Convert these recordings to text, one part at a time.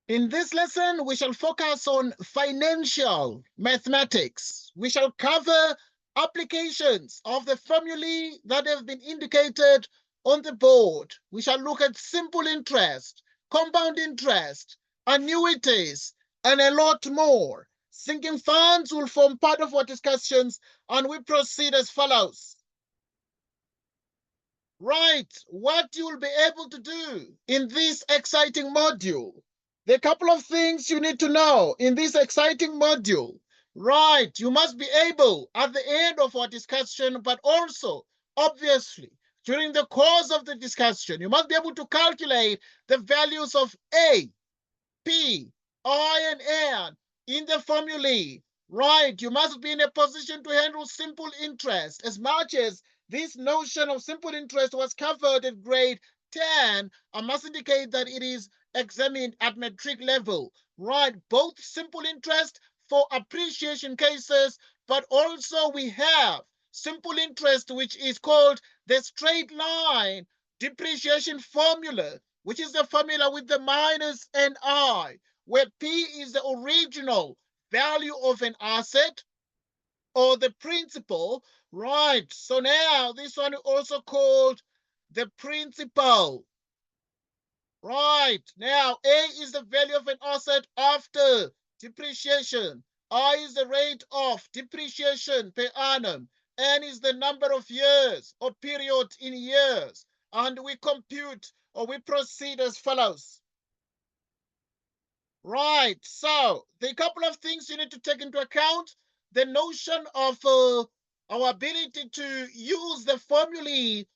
In this lesson, we shall focus on financial mathematics. We shall cover applications of the formulae that have been indicated on the board. We shall look at simple interest, compound interest, annuities, and a lot more. Sinking funds will form part of our discussions, and we proceed as follows. Right, what you'll be able to do in this exciting module. There are a couple of things you need to know in this exciting module. Right, you must be able at the end of our discussion, but also, obviously, during the course of the discussion, you must be able to calculate the values of A, P, I, and N in the formulae. Right, you must be in a position to handle simple interest. As much as this notion of simple interest was covered at grade 10, I must indicate that it is examined at metric level. Right, both simple interest for appreciation cases, but also we have simple interest, which is called the straight line depreciation formula, which is the formula with the minus and I, where P is the original value of an asset or the principal. Right, so now this one is also called the principal. Right, now A is the value of an asset after depreciation. I is the rate of depreciation per annum. N is the number of years or period in years. And we compute or we proceed as follows. Right, so the couple of things you need to take into account, the notion of our ability to use the formulae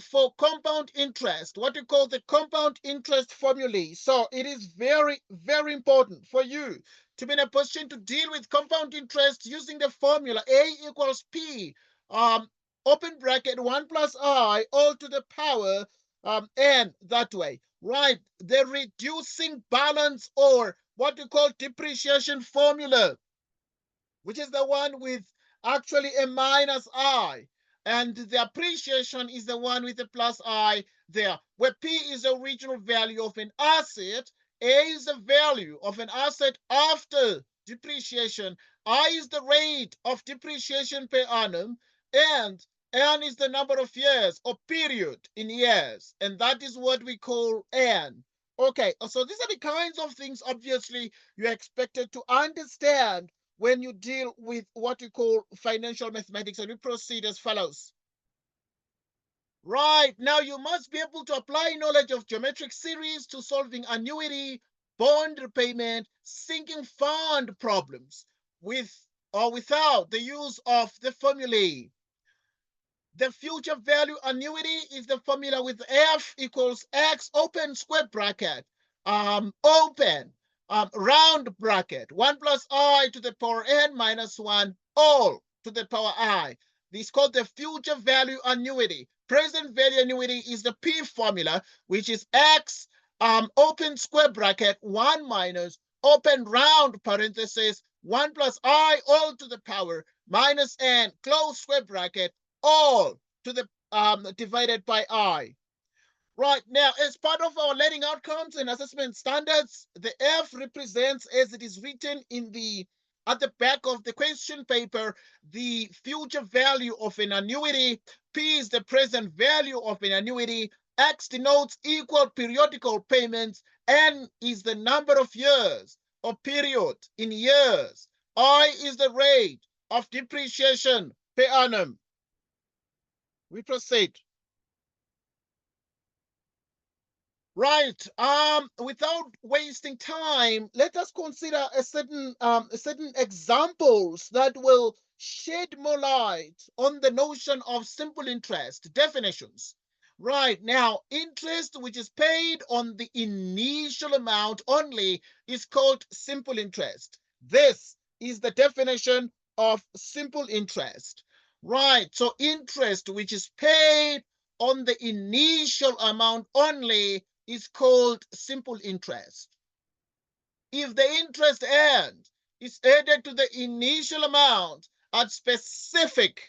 for compound interest, what we call the compound interest formulae. So it is very, very important for you to be in a position to deal with compound interest using the formula A equals P, open bracket 1 plus I, all to the power n that way. Right, the reducing balance or what we call depreciation formula, which is the one with actually a minus I. And the appreciation is the one with a plus I there, where P is the original value of an asset, A is the value of an asset after depreciation, I is the rate of depreciation per annum, and N is the number of years or period in years, and that is what we call N. Okay, so these are the kinds of things, obviously, you're expected to understand when you deal with what we call financial mathematics, and we proceed as follows. Right, now you must be able to apply knowledge of geometric series to solving annuity, bond repayment, sinking fund problems with or without the use of the formulae. The future value annuity is the formula with F equals X open square bracket, open, round bracket, 1 plus I to the power n minus 1, all to the power I. This is called the future value annuity. Present value annuity is the P formula, which is X, open square bracket, 1 minus, open round parenthesis, 1 plus I, all to the power, minus n, close square bracket, all to the divided by I. Right, now, as part of our learning outcomes and assessment standards, the F represents, as it is written in the at the back of the question paper, the future value of an annuity. P is the present value of an annuity. X denotes equal periodical payments. N is the number of years or period in years. I is the rate of depreciation per annum. We proceed. Right. Without wasting time, let us consider certain examples that will shed more light on the notion of simple interest definitions. Right now, interest which is paid on the initial amount only is called simple interest. This is the definition of simple interest. Right. So interest which is paid on the initial amount only is called simple interest. If the interest earned is added to the initial amount at specific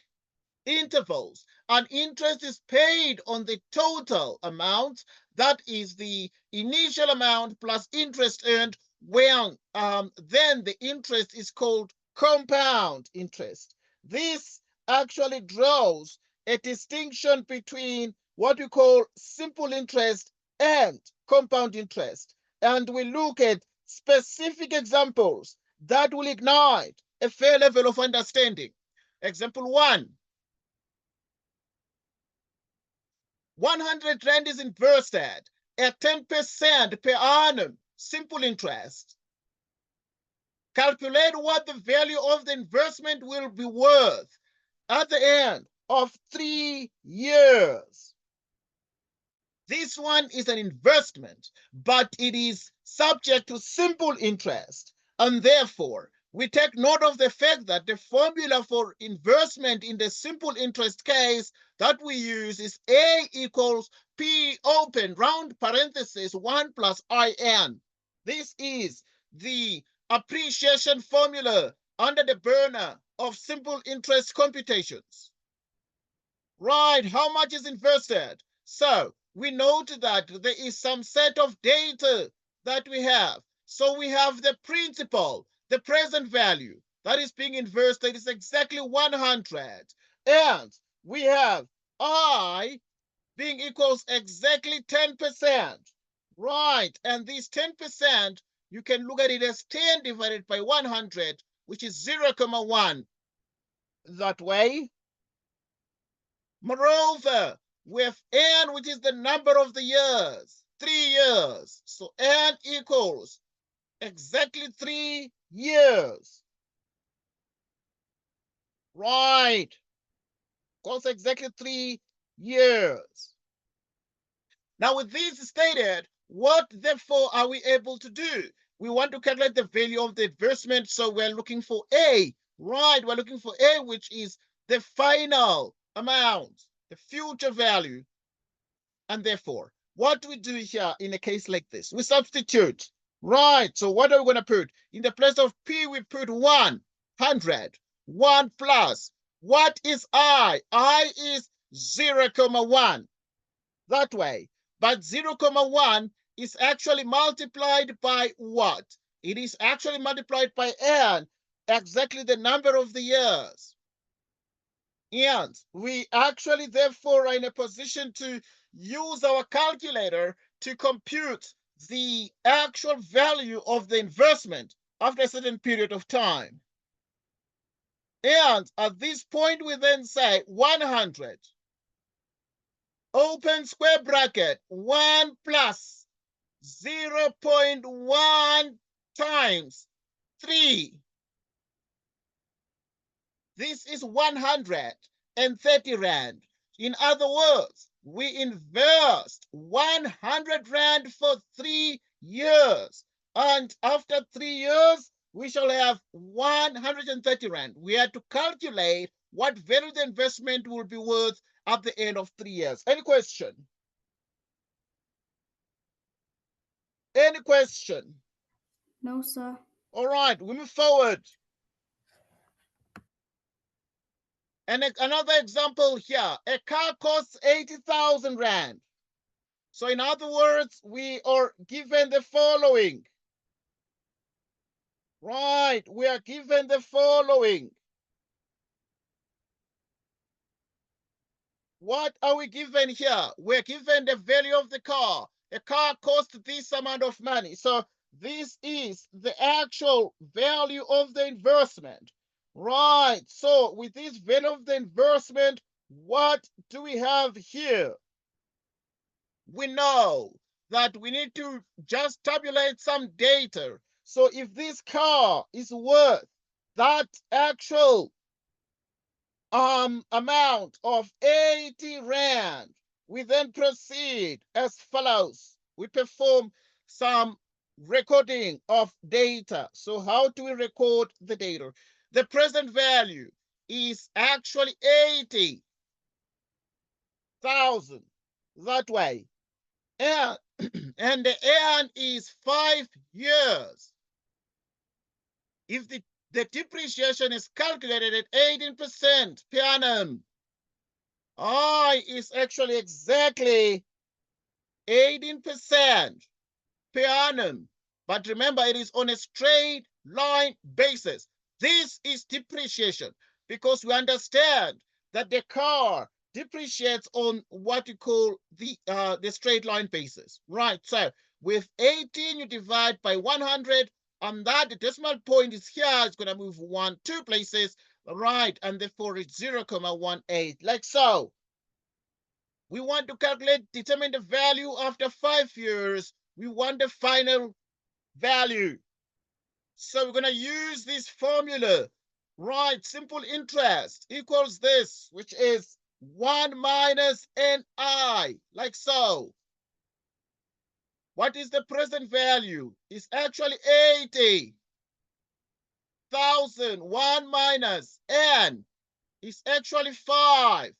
intervals, and interest is paid on the total amount, that is the initial amount plus interest earned, when then the interest is called compound interest. This actually draws a distinction between what we call simple interest and compound interest. And we look at specific examples that will ignite a fair level of understanding. Example 1. 100 Rand is invested at 10% per annum, simple interest. Calculate what the value of the investment will be worth at the end of 3 years. This one is an investment, but it is subject to simple interest. And therefore, we take note of the fact that the formula for investment in the simple interest case that we use is A equals P open round parenthesis 1 plus IN. This is the appreciation formula under the banner of simple interest computations. Right, how much is invested? So we note that there is some set of data that we have. So we have the principal, the present value that is being invested is exactly 100. And we have I being equals exactly 10%. Right, and this 10%, you can look at it as 10 divided by 100, which is 0.1. That way. Moreover, with n, which is the number of the years, 3 years. So n equals exactly 3 years. Right. Equals exactly 3 years. Now, with this stated, what therefore are we able to do? We want to calculate the value of the investment, so we're looking for A. Right, we're looking for A, which is the final amount, the future value. And therefore, what do we do here in a case like this? We substitute. Right, so what are we going to put? In the place of P, we put 100. 1 plus. What is I? I is 0.1. That way. But 0.1 is actually multiplied by what? It is actually multiplied by n, exactly the number of the years. And we actually therefore are in a position to use our calculator to compute the actual value of the investment after a certain period of time. And at this point, we then say 100, open square bracket, 1 plus 0.1 times 3. This is 130 Rand. In other words, we invest 100 Rand for 3 years. And after 3 years, we shall have 130 Rand. We have to calculate what value the investment will be worth at the end of 3 years. Any question? Any question? No, sir. All right, we move forward. And another example here, a car costs 80,000 Rand. So in other words, we are given the following. Right, we are given the following. What are we given here? We're given the value of the car. A car costs this amount of money. So this is the actual value of the investment. Right, so with this value of the investment, what do we have here? We know that we need to just tabulate some data. So if this car is worth that actual amount of 80 Rand, we then proceed as follows. We perform some recording of data. So how do we record the data? The present value is actually 80,000 that way. And, and the earn is 5 years. If the depreciation is calculated at 18% per annum, I is actually exactly 18% per annum. But remember, it is on a straight line basis. This is depreciation because we understand that the car depreciates on what you call the straight line basis, right? So with 18, you divide by 100, and that the decimal point is here. It's going to move 2 places, right? And therefore it's 0.18, like so. We want to determine the value after 5 years. We want the final value. So we're going to use this formula, right? Simple interest equals this, which is 1 minus NI, like so. What is the present value? It's actually 80,000. 1 minus N is actually 5.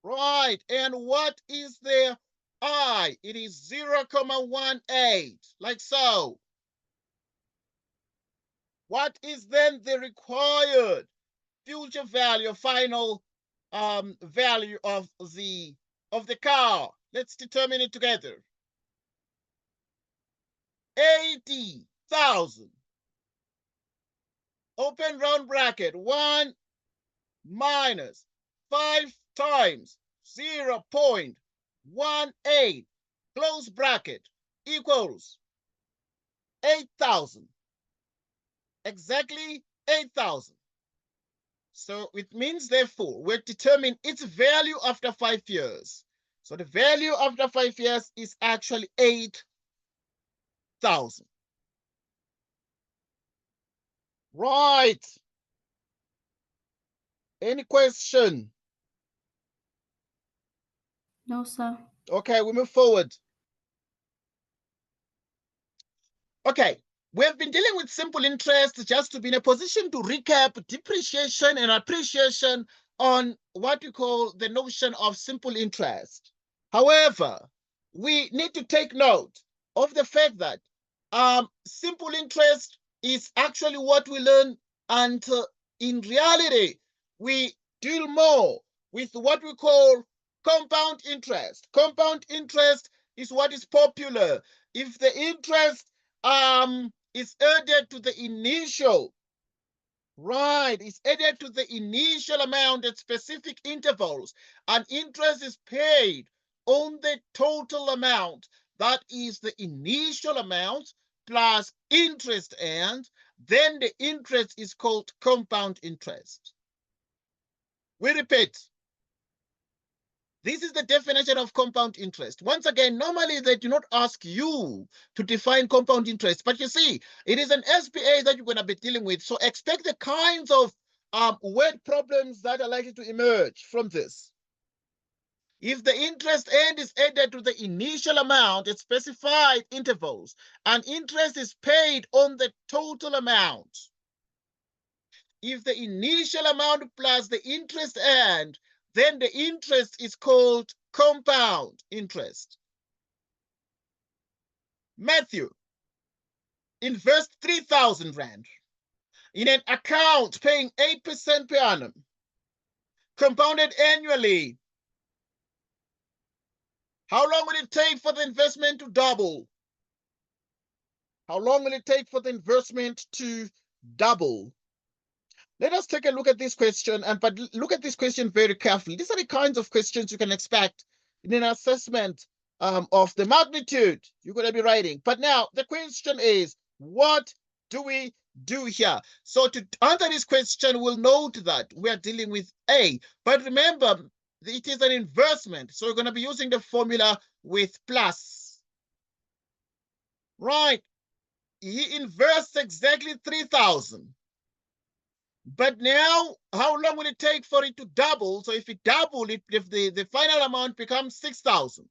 Right, and what is the I? It is 0.18, like so. What is then the required future value, final value of the car? Let's determine it together. 80,000. Open round bracket. 1 minus 5 times 0.18 close bracket equals 8,000. Exactly 8,000. So it means, therefore, we're determining its value after 5 years. So the value after 5 years is actually 8,000. Right. Any question? No, sir. Okay, we move forward. Okay, we have been dealing with simple interest just to be in a position to recap depreciation and appreciation on what we call the notion of simple interest. However, we need to take note of the fact that simple interest is actually what we learn, and in reality, we deal more with what we call compound interest. Compound interest is what is popular. If the interest is added to the initial, right, it's added to the initial amount at specific intervals, and interest is paid on the total amount. That is the initial amount plus interest earned. Then the interest is called compound interest. We repeat, this is the definition of compound interest. Once again, normally they do not ask you to define compound interest, but you see, it is an SPA that you're going to be dealing with. So expect the kinds of word problems that are likely to emerge from this. If the interest earned is added to the initial amount at specified intervals, and interest is paid on the total amount, if the initial amount plus the interest earned, then the interest is called compound interest. Matthew invests 3,000 Rand in an account paying 8% per annum, compounded annually. How long will it take for the investment to double? How long will it take for the investment to double? Let us take a look at this question, but look at this question very carefully. These are the kinds of questions you can expect in an assessment of the magnitude you're going to be writing. But now the question is, what do we do here? So to answer this question, we'll note that we are dealing with A. But remember, it is an investment. So we're going to be using the formula with plus. Right. He invests exactly 3,000. But now, how long will it take for it to double? So if it doubles, if the final amount becomes 6,000.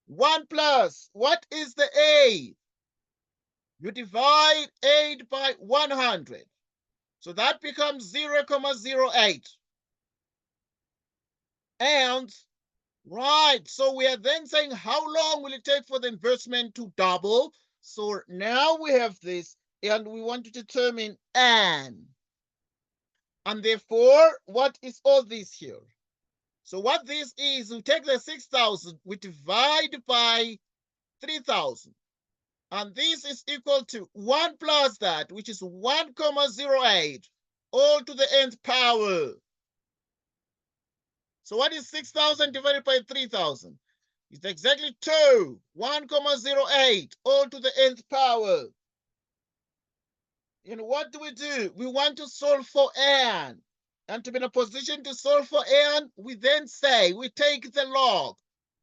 1 plus, what is the A? You divide 8 by 100. So that becomes 0.08. And, right, so we are then saying how long will it take for the investment to double? So now we have this, and we want to determine N. And therefore, what is all this here? So what this is, we take the 6,000, we divide by 3,000. And this is equal to 1 plus that, which is 1,08, all to the nth power. So what is 6,000 divided by 3,000? It's exactly 2, 1,08, all to the nth power. And what do? We want to solve for n. And to be in a position to solve for n, we then say we take the log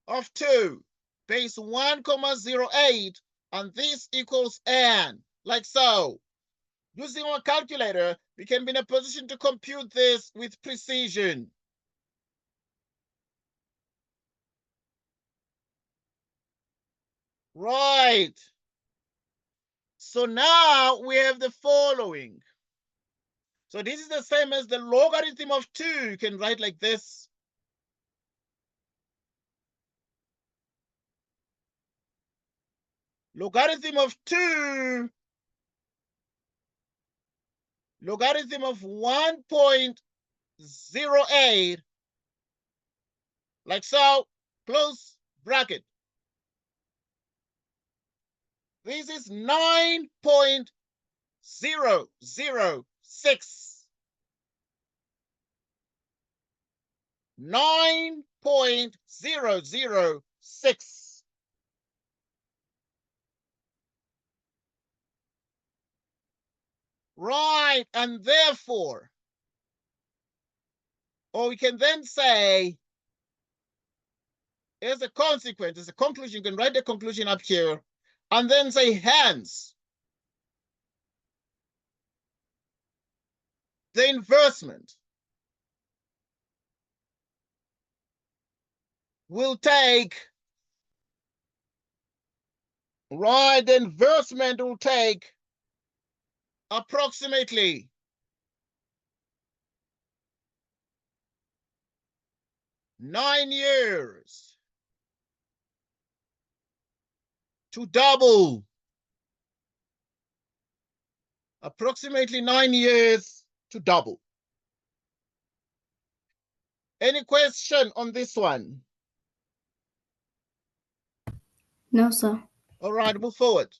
of 2 base 1,08, and this equals n, like so. Using our calculator, we can be in a position to compute this with precision. Right. So now we have the following. So this is the same as the logarithm of 2. You can write like this. Logarithm of 2, logarithm of 1.08, like so, close bracket. This is 9.006. 9.006. Right, and therefore, or we can then say, as a consequence, as a conclusion, you can write the conclusion up here, and then say, hence, the investment will take, right, the investment will take approximately 9 years to double. Approximately 9 years to double. Any question on this one? No, sir. All right, move forward.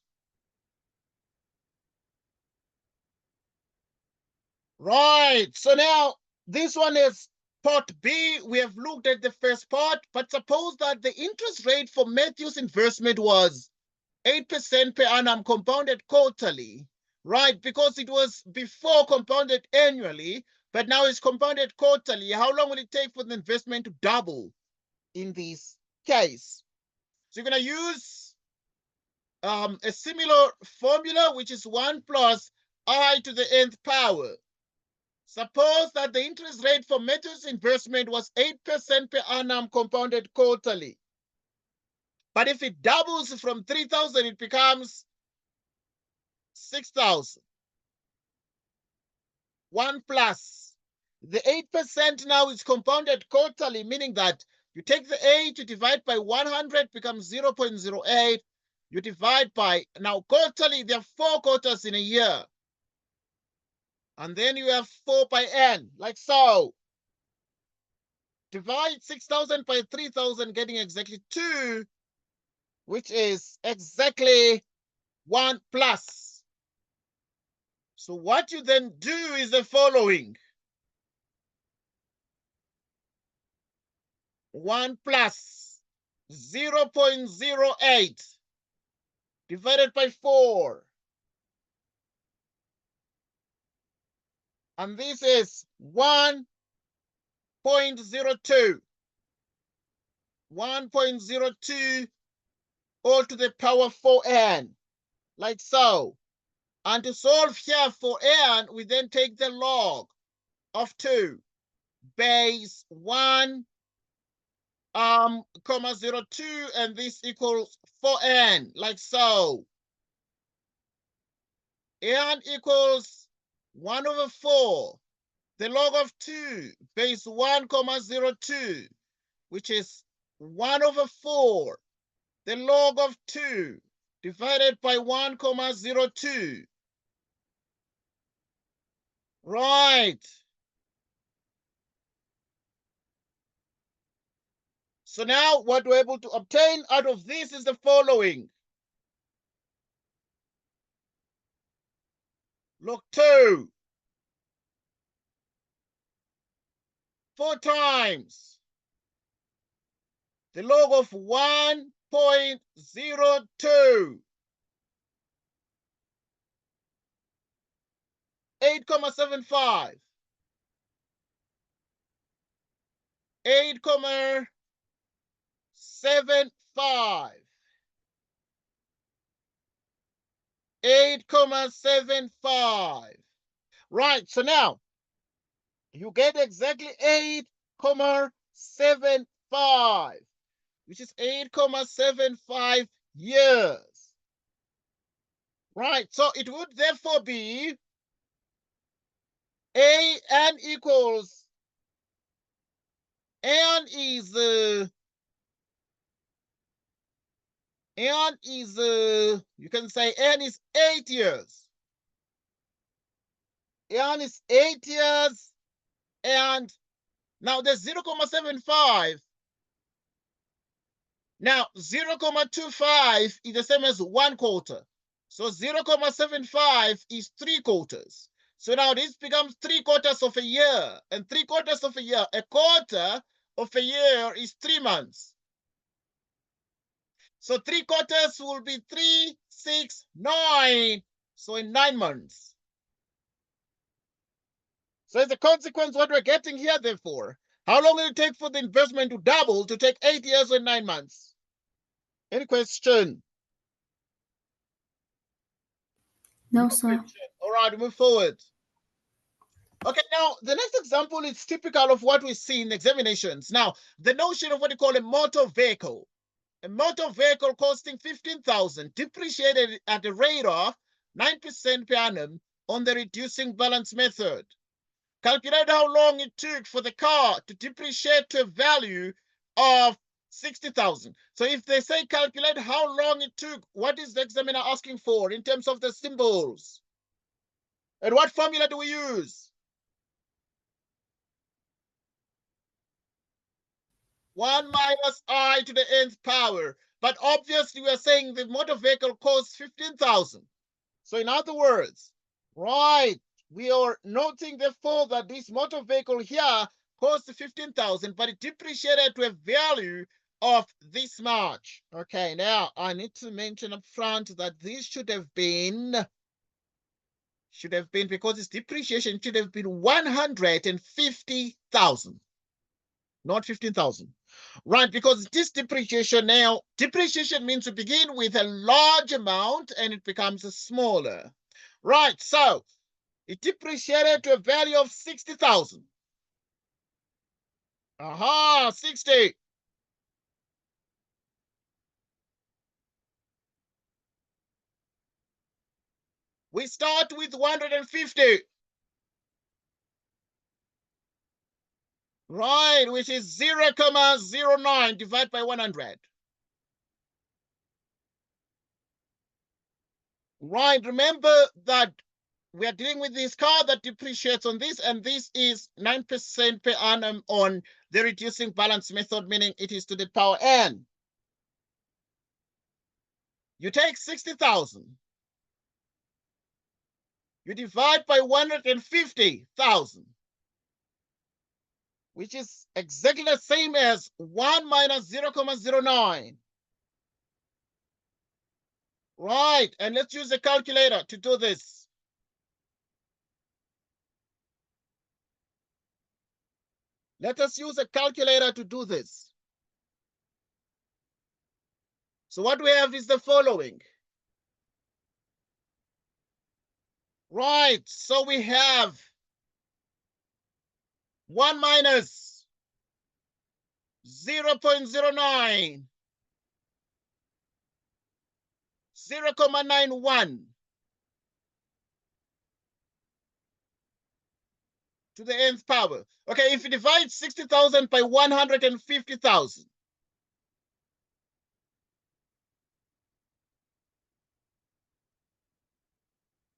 Right, so now this one is part B. We have looked at the first part, but suppose that the interest rate for Matthew's investment was 8% per annum compounded quarterly, right? Because it was before compounded annually, but now it's compounded quarterly. How long will it take for the investment to double in this case? So you're going to use a similar formula, which is 1 plus I to the nth power. Suppose that the interest rate for Matthew's investment was 8% per annum compounded quarterly. But if it doubles from 3,000, it becomes 6,000. 1 plus. The 8% now is compounded quarterly, meaning that you take the 8, you divide by 100, becomes 0.08. You divide by, now quarterly, there are 4 quarters in a year. And then you have 4 by n, like so. Divide 6,000 by 3,000, getting exactly 2, which is exactly 1 plus. So what you then do is the following. 1 plus 0.08 divided by 4. And this is 1.02. 1.02 all to the power 4n, like so. And to solve here for n, we then take the log of 2 base 1 comma 02, and this equals 4n, like so. N equals 1 over 4, the log of 2 base 1 comma 02, which is 1 over 4, the log of 2 divided by 1 comma 02. Right. So now what we're able to obtain out of this is the following. Log 2. 4 times the log of 1.02. 8.75. 8.75. 8.75. Right, so now you get exactly 8.75, which is 8.75 years. Right, so it would therefore be N equals, N is you can say N is 8 years. N is 8 years, and now the 0.75. Now 0.25 is the same as 1/4. So 0.75 is 3/4. So now this becomes 3/4 of a year, and 3/4 of a year, a quarter of a year is 3 months. So 3/4 will be 3, 6, 9. So in 9 months. So as a consequence, what we're getting here, therefore, how long will it take for the investment to double to take 8 years or 9 months? Any question? No, sir. All right, move forward. Okay, now the next example is typical of what we see in examinations. Now, the notion of what you call a motor vehicle. A motor vehicle costing 15,000, depreciated at a rate of 9% per annum on the reducing balance method. Calculate how long it took for the car to depreciate to a value of 60,000. So if they say calculate how long it took, what is the examiner asking for in terms of the symbols? And what formula do we use? 1 minus I to the nth power. But obviously we are saying the motor vehicle costs 15,000. So in other words, right, we are noting therefore that this motor vehicle here costs 15,000, but it depreciated to a value of this much. Okay, now I need to mention up front that this should have been, because its depreciation should have been 150,000, not 15,000. Right, because this depreciation now, depreciation means to begin with a large amount and it becomes smaller. Right, so it depreciated to a value of 60,000. Aha, 60. We start with 150. Right, which is 0.09 divided by 100. Right, remember that we are dealing with this car that depreciates on this, and this is 9% per annum on the reducing balance method, meaning it is to the power n. You take 60,000. You divide by 150,000, which is exactly the same as 1 minus 0.09. Right, and let's use a calculator to do this. Let us use a calculator to do this. So what we have is the following. Right, so we have 1 minus 0.09, 0.91 to the nth power. Okay, if you divide 60,000 by 150,000,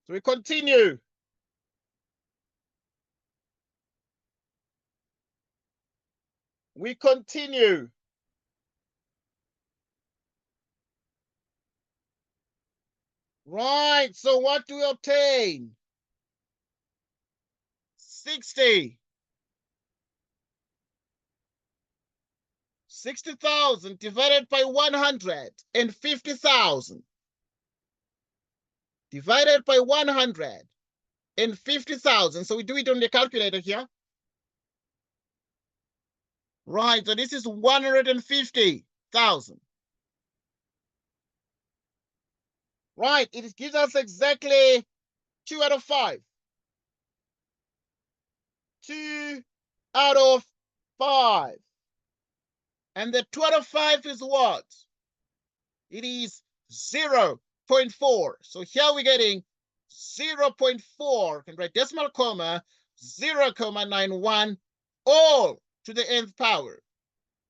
so we continue. We continue. Right, so what do we obtain? 60. 60,000 divided by 150,000. Divided by 150,000. So we do it on the calculator here. Right, so this is 150,000. Right, it gives us exactly 2 out of 5. 2 out of 5. And the 2 out of 5 is what? It is 0.4. So here we're getting 0.4, can write decimal comma, 0.91, all to the nth power,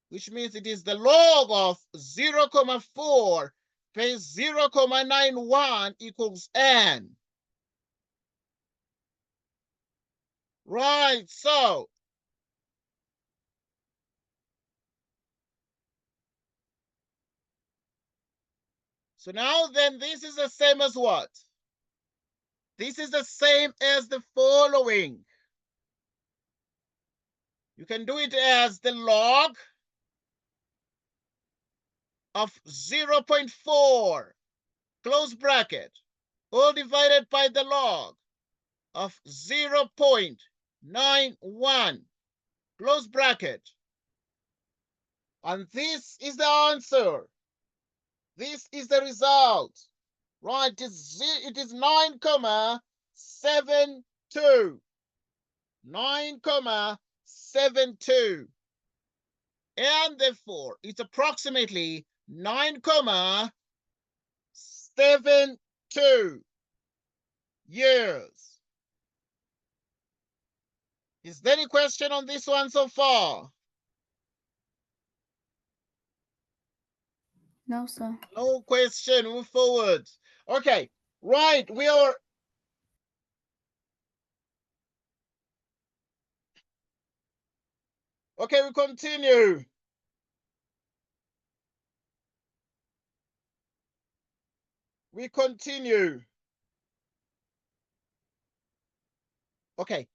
which means it is the log of 0.4 base 0.91 equals n. Right, so now then this is the same as what? This is the same as the following. You can do it as the log of 0.4, close bracket, all divided by the log of 0.91, close bracket. And this is the answer. This is the result. Right, it is 9,72. 9,72. And therefore, it's approximately 9,72 years. Is there any question on this one so far? No, sir. No question. Move forward. Okay, right. We are. Okay, we continue. We continue. Okay,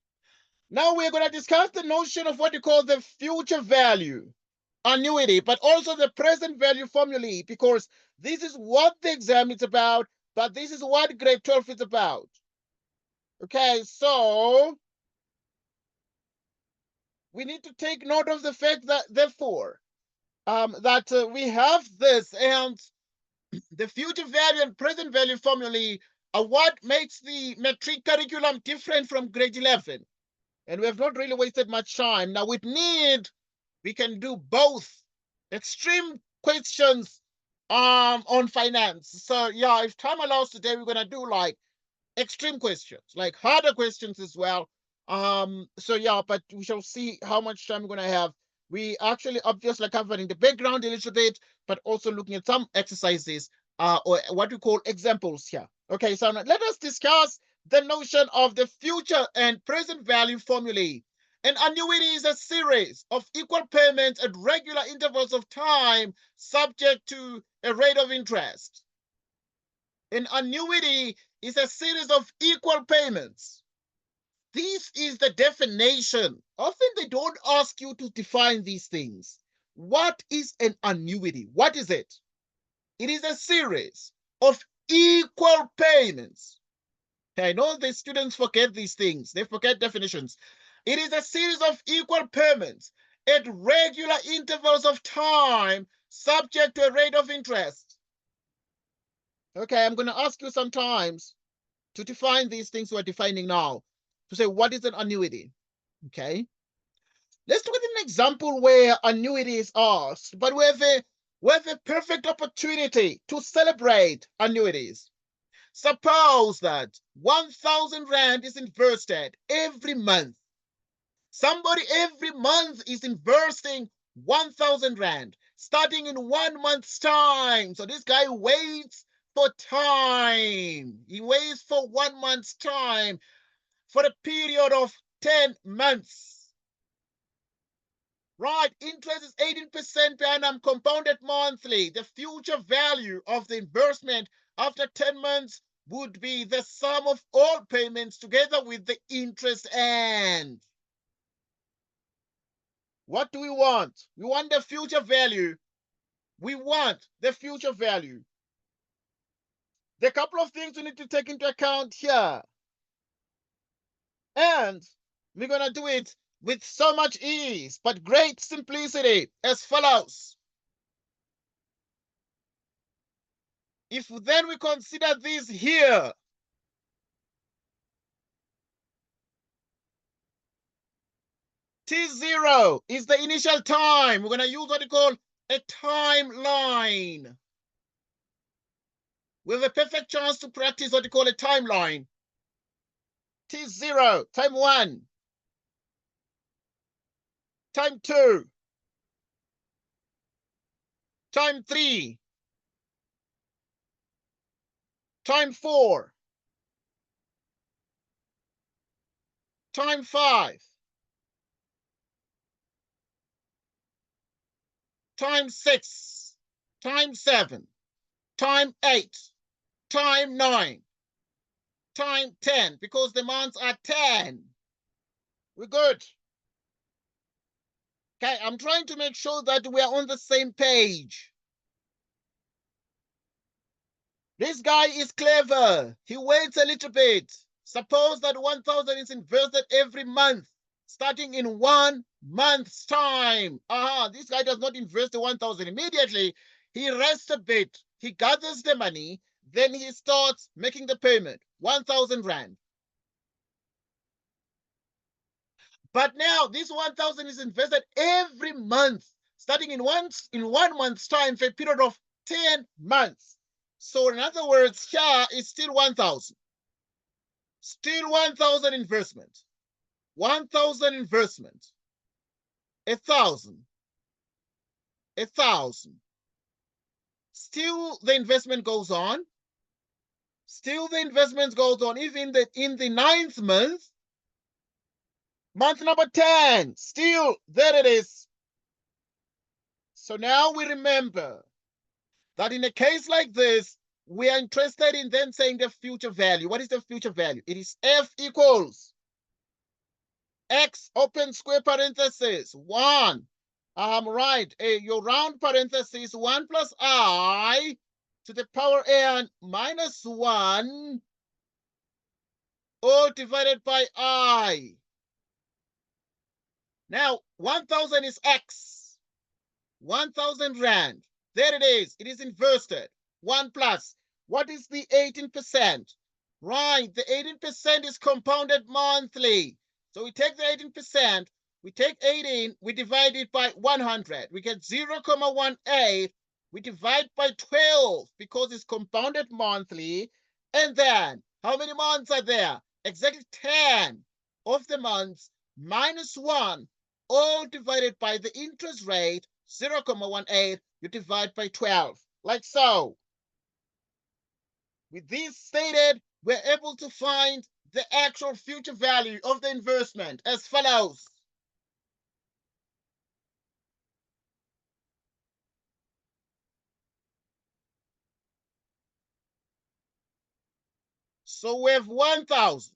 now we're going to discuss the notion of what you call the future value annuity, but also the present value formulae, because this is what the exam is about, but this is what grade 12 is about. Okay, so we need to take note of the fact that, therefore, we have this, and the future value and present value formulae are what makes the metric curriculum different from grade 11. And we have not really wasted much time. Now, with need, we can do both extreme questions on finance. So yeah, if time allows today, we're gonna do like extreme questions, like harder questions as well. So yeah, but we shall see how much time we're gonna have. We actually obviously covering the background a little bit, but also looking at some exercises, or what we call examples here. Okay, so now let us discuss the notion of the future and present value formulae. An annuity is a series of equal payments at regular intervals of time, subject to a rate of interest. An annuity is a series of equal payments. This is the definition. Often they don't ask you to define these things. What is an annuity? What is it? It is a series of equal payments. I know the students forget these things. They forget definitions. It is a series of equal payments at regular intervals of time, subject to a rate of interest. Okay, I'm going to ask you sometimes to define these things we're defining now, to say what is an annuity. Okay, let's look at an example where annuity is asked, but we have a perfect opportunity to celebrate annuities. Suppose that 1,000 Rand is invested every month. Somebody every month is investing 1,000 Rand, starting in 1 month's time. So this guy waits for time. He waits for 1 month's time for a period of 10 months. Right, interest is 18% per annum compounded monthly. The future value of the investment after 10 months would be the sum of all payments together with the interest earned. What do we want? We want the future value. We want the future value. There are a couple of things we need to take into account here. And we're going to do it with so much ease, but great simplicity as follows. If then we consider this here, T0 is the initial time. We're going to use what we call a timeline. We have a perfect chance to practice what we call a timeline. T0, time 1, time 2, time 3, time 4, time 5, time 6, time 7, time 8, time 9, time 10, because the months are 10. We're good. Okay, I'm trying to make sure that we are on the same page. This guy is clever. He waits a little bit. Suppose that 1,000 is invested every month, starting in 1 month's time. This guy does not invest the 1,000 immediately. He rests a bit. He gathers the money. Then he starts making the payment, 1,000 Rand. But now this 1,000 is invested every month, starting in 1 month's time for a period of 10 months. So in other words, here is still 1,000. Still 1,000 investment. 1,000 investment. 1,000. 1,000. Still the investment goes on. Still the investment goes on. Even in the 9th month, month number 10, still there it is. So now we remember that in a case like this, we are interested in then saying the future value. What is the future value? It is F equals X open square parenthesis 1. Right, your round parenthesis 1 plus I to the power n minus 1 all divided by I. Now, 1,000 is X. 1,000 Rand. There it is. It is invested. 1 plus. What is the 18%? Right, the 18% is compounded monthly. So we take the 18%, we take 18, we divide it by 100. We get 0.18. We divide by 12 because it's compounded monthly. And then, how many months are there? Exactly 10 of the months minus 1, all divided by the interest rate, 0.18, you divide by 12, like so. With this stated, we're able to find the actual future value of the investment as follows. So we have 1,000.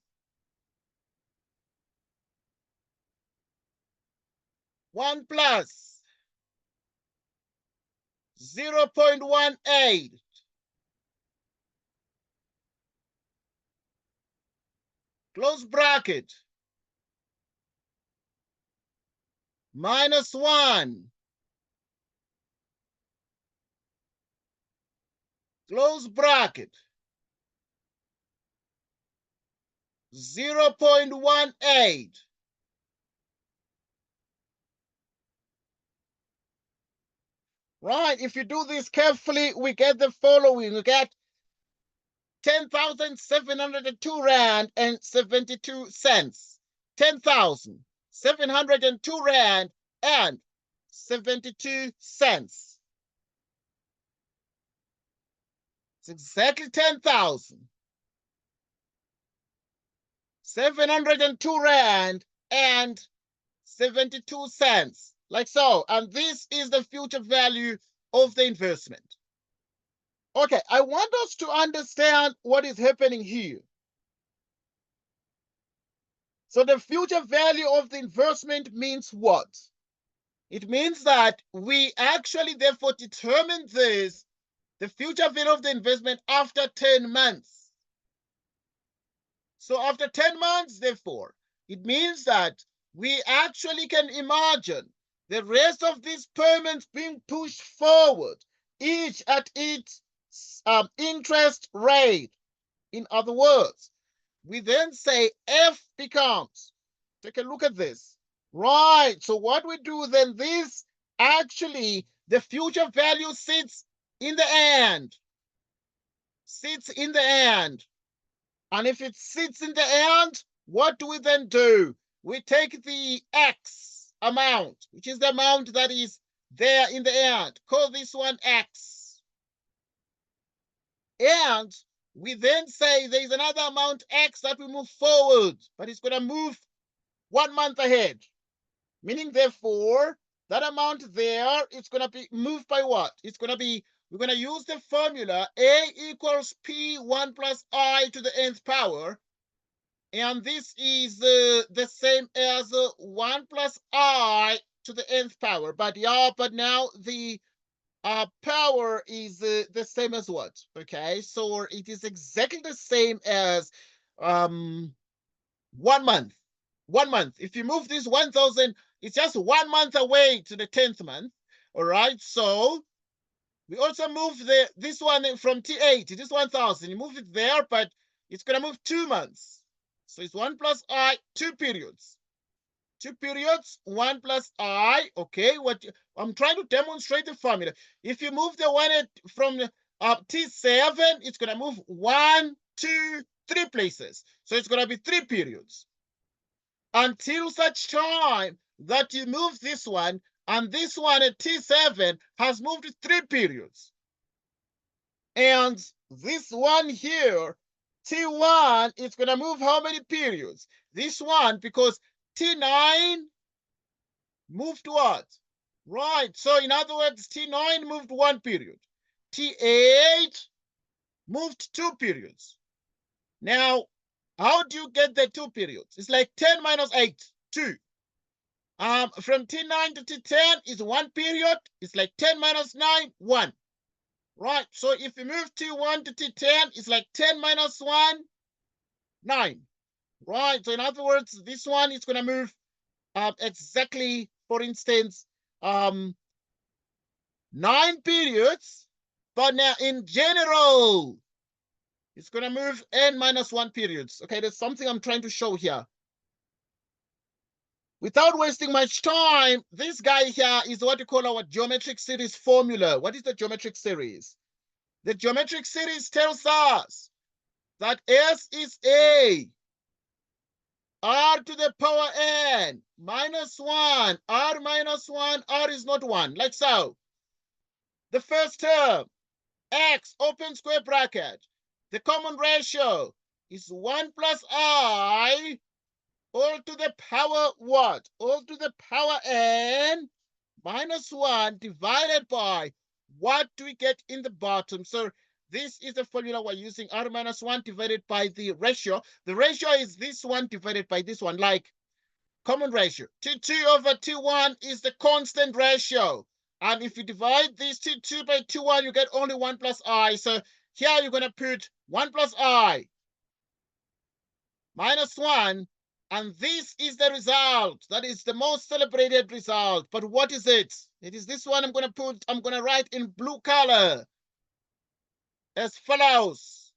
1 plus 0.18 close bracket minus 1 close bracket 0.18. Right, if you do this carefully, we get the following. We get 10,702 Rand and 72 cents. 10,702 Rand and 72 cents. It's exactly 10,702 Rand and 72 cents. Like so. And this is the future value of the investment. Okay, I want us to understand what is happening here. So the future value of the investment means what? It means that we actually therefore determine this, the future value of the investment, after 10 months. So after 10 months, therefore, it means that we actually can imagine the rest of these payments being pushed forward, each at its interest rate. In other words, we then say F becomes, take a look at this. Right, so what we do then, this actually, the future value sits in the end. Sits in the end. And if it sits in the end, what do we then do? We take the X amount, which is the amount that is there in the end. Call this one X. And we then say there is another amount X that we move forward, but it's going to move 1 month ahead. Meaning, therefore, that amount there, it's going to be moved by what? It's going to be, we're going to use the formula A equals P1 plus I to the nth power. And this is the same as 1 plus I to the nth power. But yeah, but now the power is the same as what? Okay, so it is exactly the same as 1 month. 1 month. If you move this 1,000, it's just 1 month away to the 10th month. All right, so we also move this one from T8, this 1,000. You move it there, but it's going to move 2 months. So it's 1 plus I, 2 periods. 2 periods, 1 plus I. Okay, what I'm trying to demonstrate the formula. If you move the one from T7, it's going to move 1, 2, 3 places. So it's going to be 3 periods. Until such time that you move this one, and this one at T7 has moved 3 periods. And this one here, T1, is going to move how many periods? This one, because T9 moved what? Right, so in other words, T9 moved 1 period. T8 moved 2 periods. Now, how do you get the 2 periods? It's like 10 minus 8, 2. From T9 to T10 is 1 period. It's like 10 minus 9, 1. Right, so if you move T1 to T10, it's like 10 minus 1, 9. Right, so in other words, this one is going to move exactly, for instance, 9 periods. But now in general, it's going to move n minus 1 periods. Okay, there's something I'm trying to show here. Without wasting much time, this guy here is what we call our geometric series formula. What is the geometric series? The geometric series tells us that S is A, R to the power N, minus 1, R minus 1, R is not 1, like so. The first term, X, open square bracket. The common ratio is 1 plus I, all to the power what? All to the power N minus 1 divided by what do we get in the bottom? So this is the formula we're using, R minus 1 divided by the ratio. The ratio is this one divided by this one, like common ratio. T2 over T1 is the constant ratio. And if you divide this T2 by T1, you get only 1 plus I. So here you're going to put 1 plus I minus 1. And this is the result. That is the most celebrated result. But what is it? It is this one I'm going to write in blue color as follows.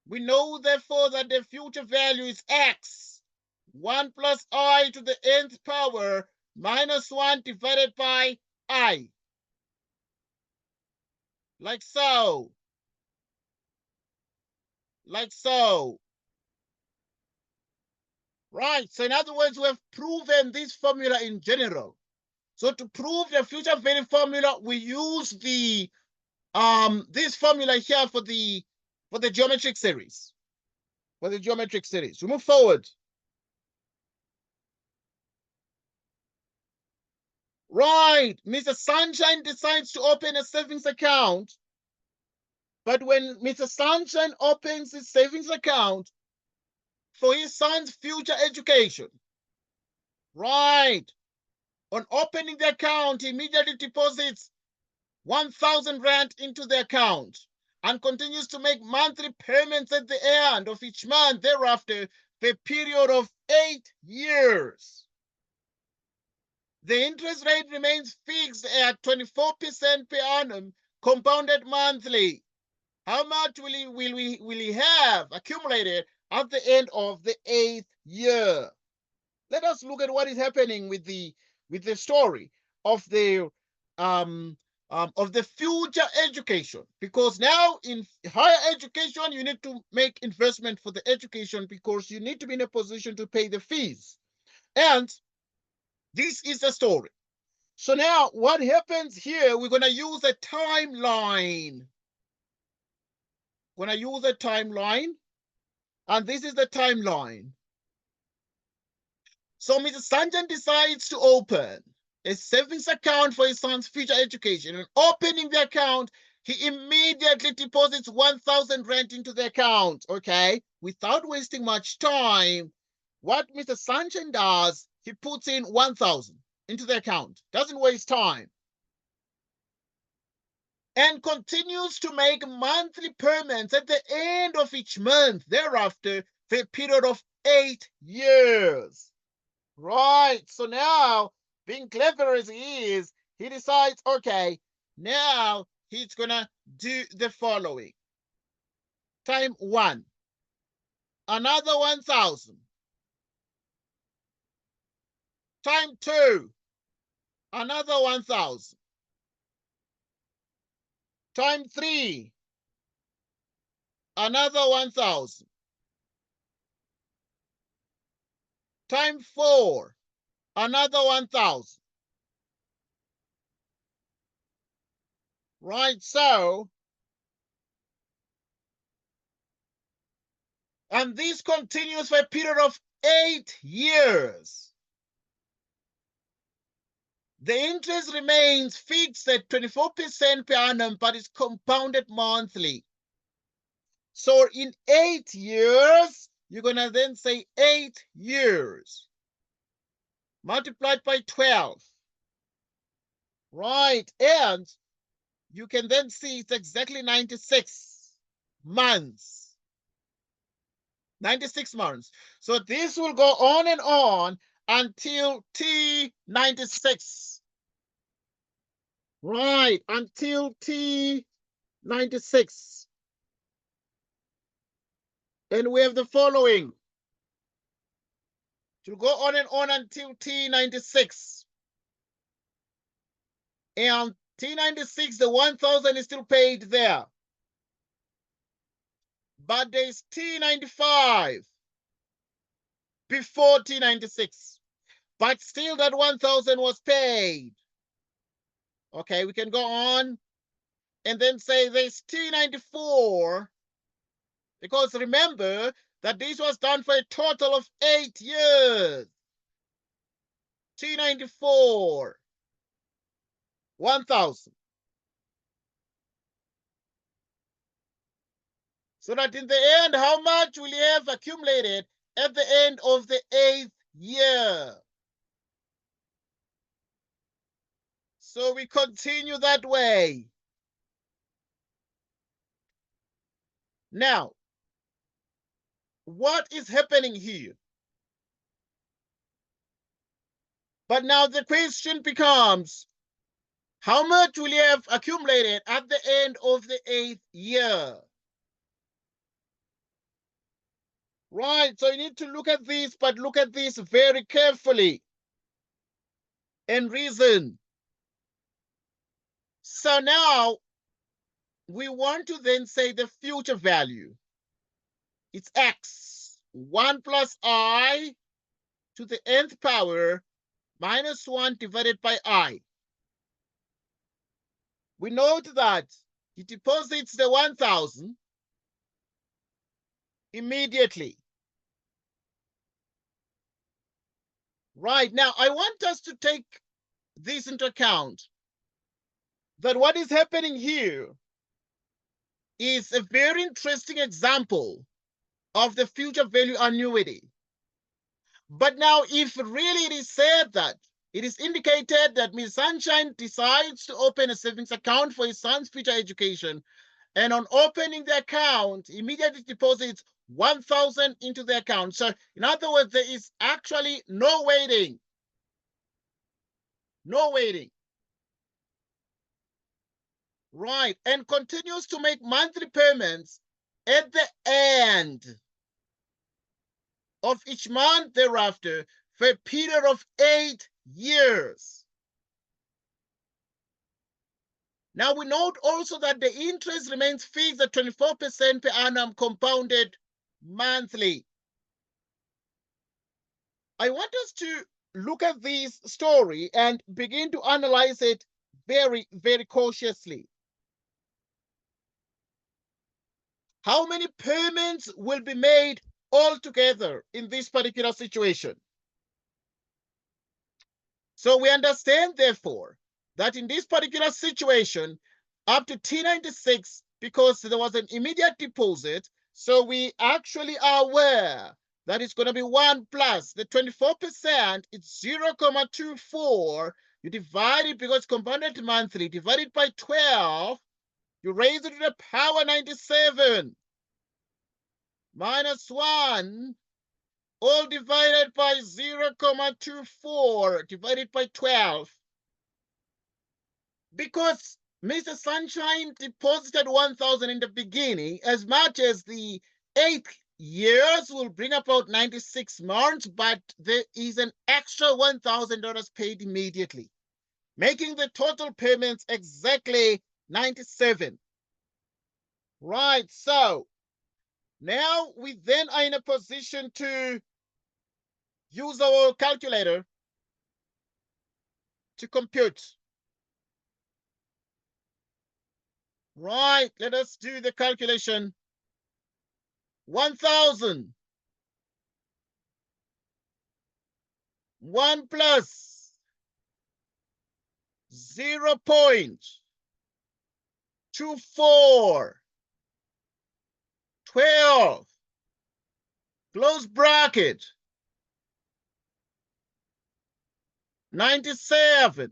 We know, therefore, that the future value is X. 1 plus I to the nth power minus 1 divided by I. Like so. Like so. Right, so in other words, we have proven this formula in general. So to prove the future value formula, we use the this formula here for the geometric series. For the geometric series. We move forward. Right, Mr. Sunshine decides to open a savings account But when Mr. Sunshine opens his savings account for his son's future education, right, on opening the account, he immediately deposits 1,000 Rand into the account and continues to make monthly payments at the end of each month thereafter for a period of 8 years. The interest rate remains fixed at 24% per annum, compounded monthly. How much will he have accumulated at the end of the 8th year? Let us look at what is happening with the story of the future education, because now in higher education you need to make investment for the education because you need to be in a position to pay the fees, and this is the story. So now what happens here, we're going to use a timeline. We're going to use a timeline, and this is the timeline. So Mr. Sanjan decides to open a savings account for his son's future education. And opening the account, he immediately deposits 1,000 Rand into the account, okay? Without wasting much time, what Mr. Sanjan does, he puts in 1,000 into the account. Doesn't waste time. And continues to make monthly payments at the end of each month thereafter for a period of 8 years. Right, so now, being clever as he is, he decides, okay, now he's gonna do the following. Time 1, another 1,000. Time 2, another 1,000. Time 3, another 1,000. Time 4, another 1,000. Right, so, and this continues for a period of 8 years. The interest remains fixed at 24% per annum, but is compounded monthly. So in 8 years, you're going to then say 8 years multiplied by 12. Right, and you can then see it's exactly 96 months. 96 months. So this will go on until T96. Right, until T96. And we have the following. It will go on until T96. And T96, the 1,000 is still paid there. But there's T95 before T96. But still that 1,000 was paid. Okay, we can go on and then say there's T94, because remember that this was done for a total of 8 years. T94, 1,000. So that in the end, how much will you have accumulated at the end of the 8th year? So we continue that way. Now, what is happening here? But now the question becomes, how much will you have accumulated at the end of the 8th year? Right, so you need to look at this, but look at this very carefully and reason. So now we want to then say the future value. It's x, 1 plus I to the nth power minus 1 divided by I. We note that he deposits the 1,000 immediately. Right, now I want us to take this into account, that what is happening here is a very interesting example of the future value annuity. But now, if really it is said that it is indicated that Ms. Sunshine decides to open a savings account for his son's future education, and on opening the account, immediately deposits 1,000 into the account. So, in other words, there is actually no waiting. No waiting. Right. And continues to make monthly payments at the end of each month thereafter for a period of 8 years. Now, we note also that the interest remains fixed at 24% per annum compounded monthly. I want us to look at this story and begin to analyze it very, very cautiously. How many payments will be made altogether in this particular situation? So we understand, therefore, that in this particular situation, up to T96, because there was an immediate deposit, so we actually are aware that it's going to be 1 plus the 24%, it's 0.24. You divide it, because compounded monthly, divide it by 12, you raise it to the power 97, minus 1, all divided by 0.24, divided by 12. Because Mr. Sunshine deposited 1,000 in the beginning, as much as the 8 years will bring about 96 months, but there is an extra $1,000 paid immediately, making the total payments exactly 97. Right, so now we then are in a position to use our calculator to compute. Right, let us do the calculation. 1,000. 1 plus 0.24. 12. Close bracket. 97.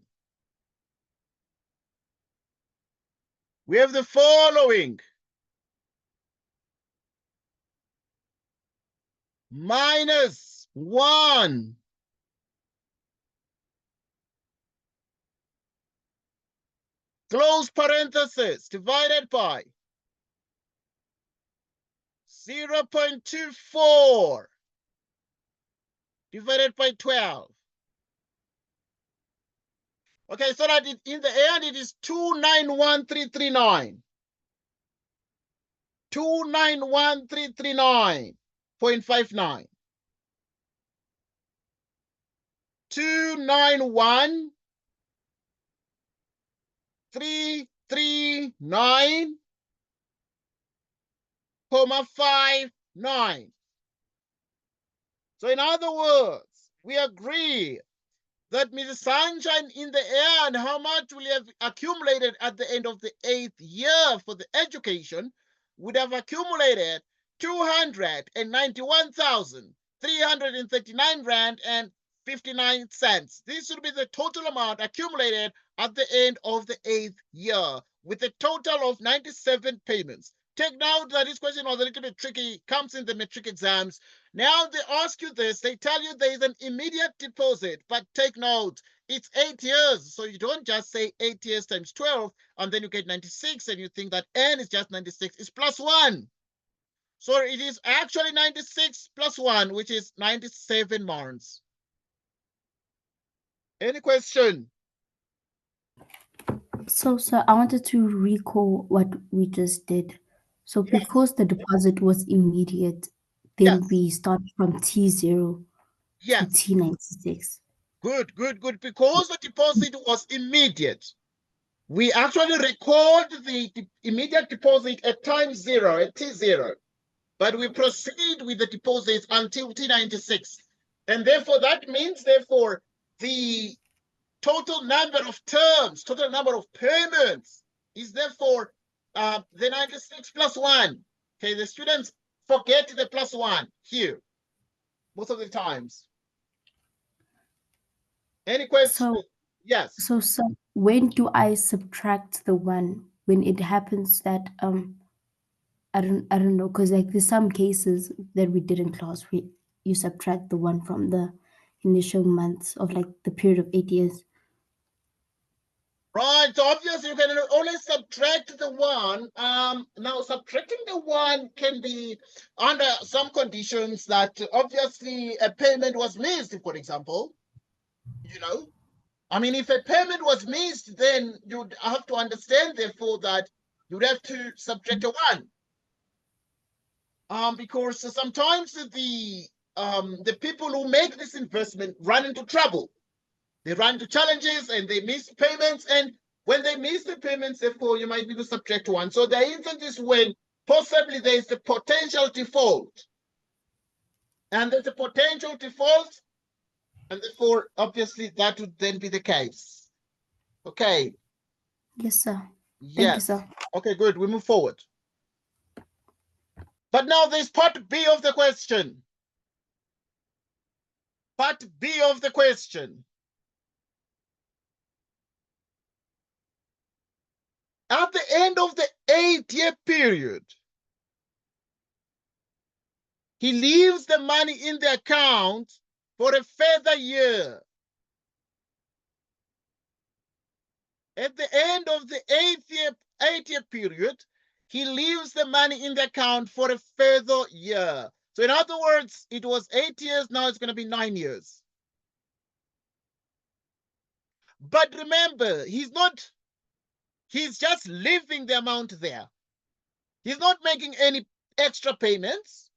We have the following. Minus 1. Close parenthesis, divided by 0.24 divided by 12. Okay, so that in the end it is 291,339. 291,339.59. 291,339.59. So in other words, we agree that Mrs. Sunshine in the end, how much will have accumulated at the end of the 8th year for the education, would have accumulated 291,339 rand and 59 cents. This would be the total amount accumulated at the end of the 8th year, with a total of 97 payments. Take note that this question was a little bit tricky, comes in the matric exams. Now they ask you this, they tell you there is an immediate deposit, but take note, it's 8 years. So you don't just say 8 years times 12, and then you get 96, and you think that N is just 96. It's plus 1. So it is actually 96 plus 1, which is 97 months. Any question? So, sir, I wanted to recall what we just did. So, Yes. because the deposit was immediate, then Yes. we start from T0 to Yes. T96. Good, good, good. Because the deposit was immediate, we actually record the immediate deposit at time 0, at T0. But we proceed with the deposits until T96. And therefore, that means, therefore, the total number of terms, total number of payments is therefore The 96 plus 1. Okay, the students forget the plus 1 here most of the times. Any question? So, Yes. so when do I subtract the one when it happens that I don't know, because like there's some cases that we did in class where you subtract the one from the initial months of like the period of 8 years. Right, so obviously you can only subtract the 1. Now subtracting the 1 can be under some conditions that obviously a payment was missed, for example. You know, I mean, if a payment was missed, then you'd have to understand, therefore, that you'd have to subtract a 1. Because sometimes the people who make this investment run into trouble. They run into challenges and they miss payments. And when they miss the payments, therefore, you might need to subtract 1. So the instance is when possibly there is a potential default. And there's a potential default, and therefore, obviously, that would then be the case. Okay. Yes, sir. Thank you, Yes. sir. Okay, good. We move forward. But now there's part B of the question. Part B of the question. At the end of the 8-year period, he leaves the money in the account for a further year. At the end of the eight-year period, he leaves the money in the account for a further year. So in other words, it was 8 years, now it's going to be 9 years. But remember, he's just leaving the amount there. He's not making any extra payments.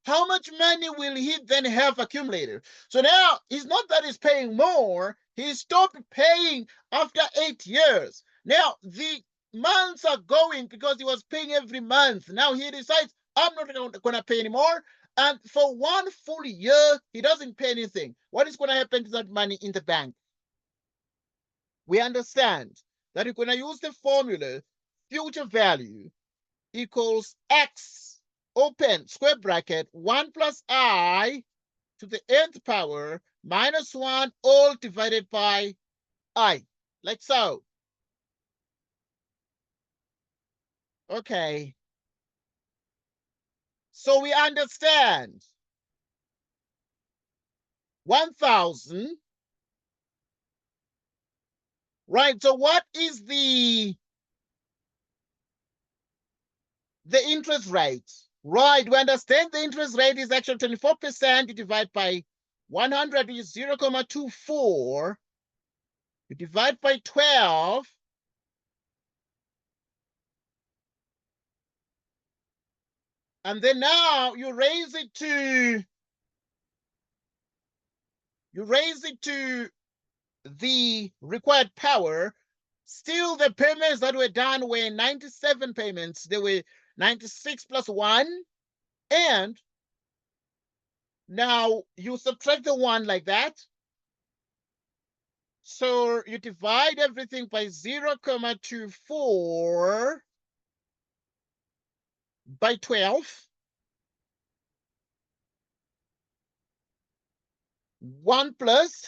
How much money will he then have accumulated? So now it's not that he's paying more, he stopped paying after 8 years. Now the months are going because he was paying every month. Now he decides, I'm not going to pay anymore. And for 1 full year, he doesn't pay anything. What is going to happen to that money in the bank? We understand that you're going to use the formula future value equals x, open square bracket, 1 plus I to the nth power minus 1 all divided by I, like so. Okay. So we understand 1,000, right? So what is the interest rate? Right, we understand the interest rate is actually 24%. You divide by 100 is 0.24. You divide by 12. And then now you raise it to the required power. Still, the payments that were done were 97 payments. They were 96 plus 1. And now you subtract the 1 like that. So you divide everything by 0.24 by 12. 1 plus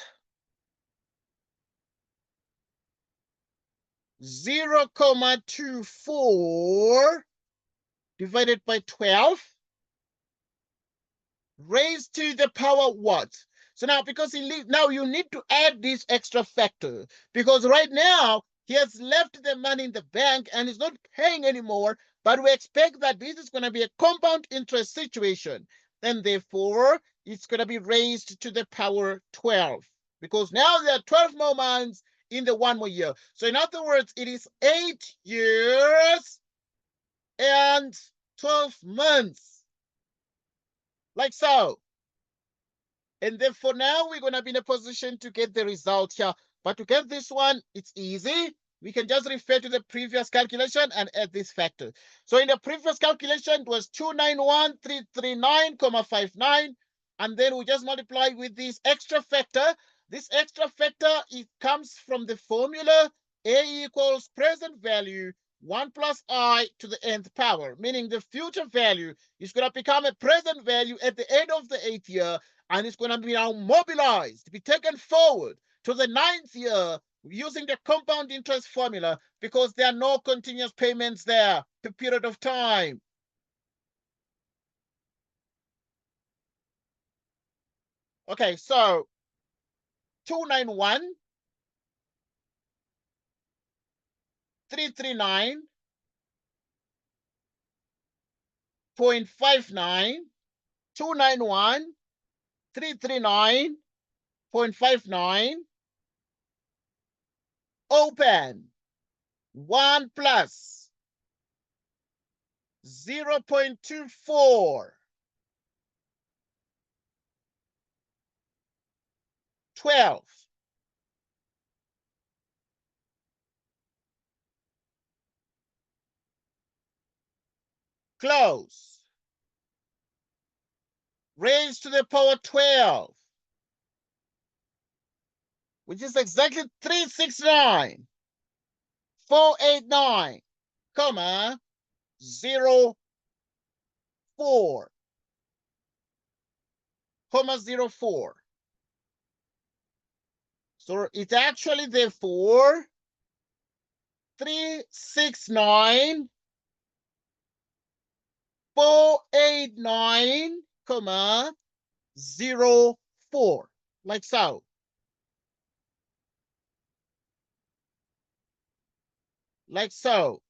0.24 divided by 12 raised to the power what? So now, because now you need to add this extra factor, because right now he has left the money in the bank and is not paying anymore, but we expect that this is going to be a compound interest situation, and therefore it's going to be raised to the power 12, because now there are 12 more months in the 1 more year. So in other words, it is 8 years and 12 months, like so. And then for now, we're going to be in a position to get the result here. But to get this one, it's easy. We can just refer to the previous calculation and add this factor. So in the previous calculation, it was 291,339,59. And then we just multiply with this extra factor. This extra factor, it comes from the formula A equals present value 1 plus I to the nth power, meaning the future value is going to become a present value at the end of the 8th year, and it's going to be now mobilized, be taken forward to the 9th year using the compound interest formula, because there are no continuous payments there per period of time. Okay, so 291, 339.59, 291, 339.59, open, 1 plus 0.24, 12, close, raised to the power 12, which is exactly 369,489, comma, 04, comma, 04. So it's actually therefore 369,489, comma, 04, like so. Like so.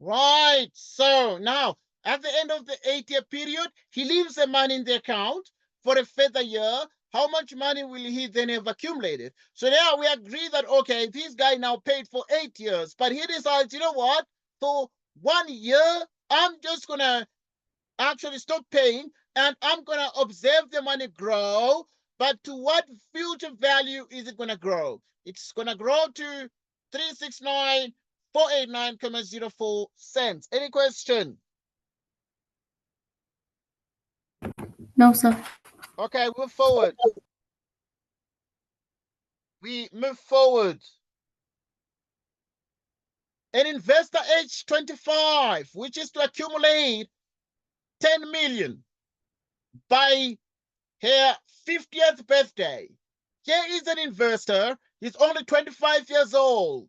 Right. So now, at the end of the 8-year period, he leaves the money in the account for a further year. How much money will he then have accumulated? So now we agree that, okay, this guy now paid for 8 years, but he decides, you know what? For 1 year, I'm just going to actually stop paying, and I'm going to observe the money grow. But to what future value is it going to grow? It's going to grow to 369,489.04 Any question? No, sir. Okay, move forward. We move forward. An investor age 25, which is to accumulate 10 million by her 50th birthday. Here is an investor. He's only 25 years old,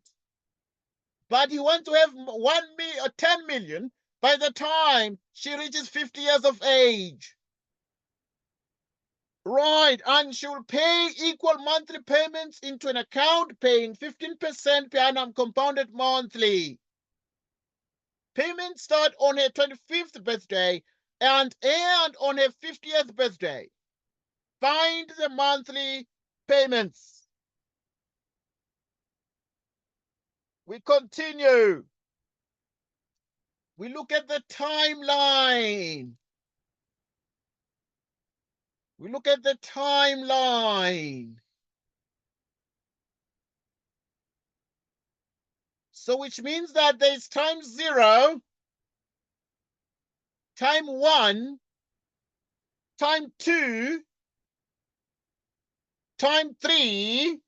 but he wants to have 1 million or 10 million by the time she reaches 50 years of age. Right, and she will pay equal monthly payments into an account, paying 15% per annum compounded monthly. Payments start on her 25th birthday and end on her 50th birthday. Find the monthly payments. We continue. We look at the timeline. We look at the timeline. So which means that there's time 0, time 1, time 2, time 3.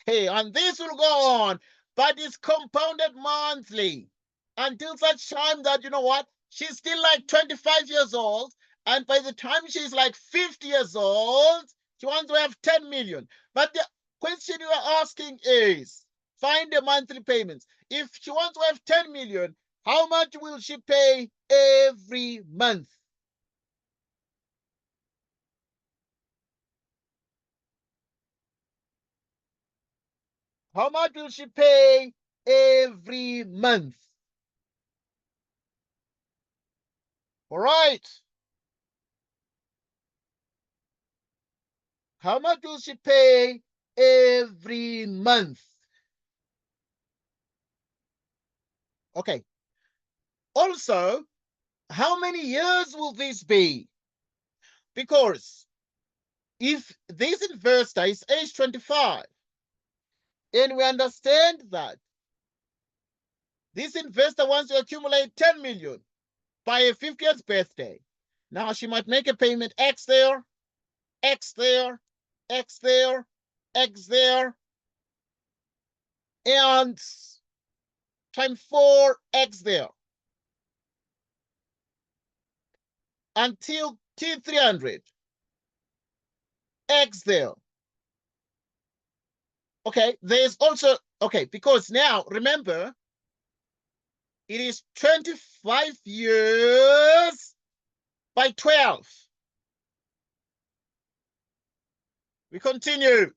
Hey, and this will go on, but it's compounded monthly until such time that, you know what, she's still like 25 years old, and by the time she's like 50 years old, she wants to have 10 million. But the question you are asking is, find the monthly payments. If she wants to have 10 million, how much will she pay every month? How much will she pay every month? All right. How much will she pay every month? Okay. Also, how many years will this be? Because if this investor is age 25, and we understand that this investor wants to accumulate 10 million by a 50th birthday, now she might make a payment X there, X there, X there, x there, and times 4x there until T300 x there. Okay, there's also, okay, because now remember, it is 25 years by 12. We continue.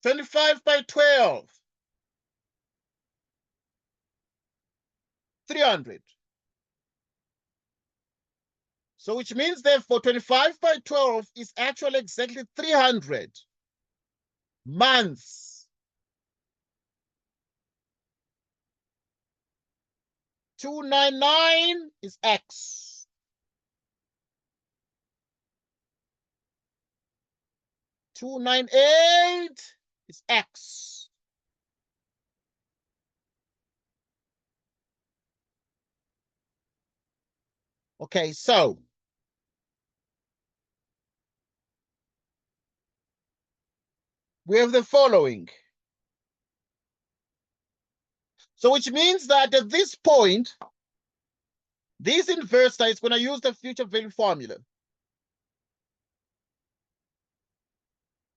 $25 by 12. 300. So which means therefore 25 by 12 is actually exactly 300 months. 299 is X. 298 is X. Okay, so we have the following. So which means that at this point, this investor is going to use the future value formula.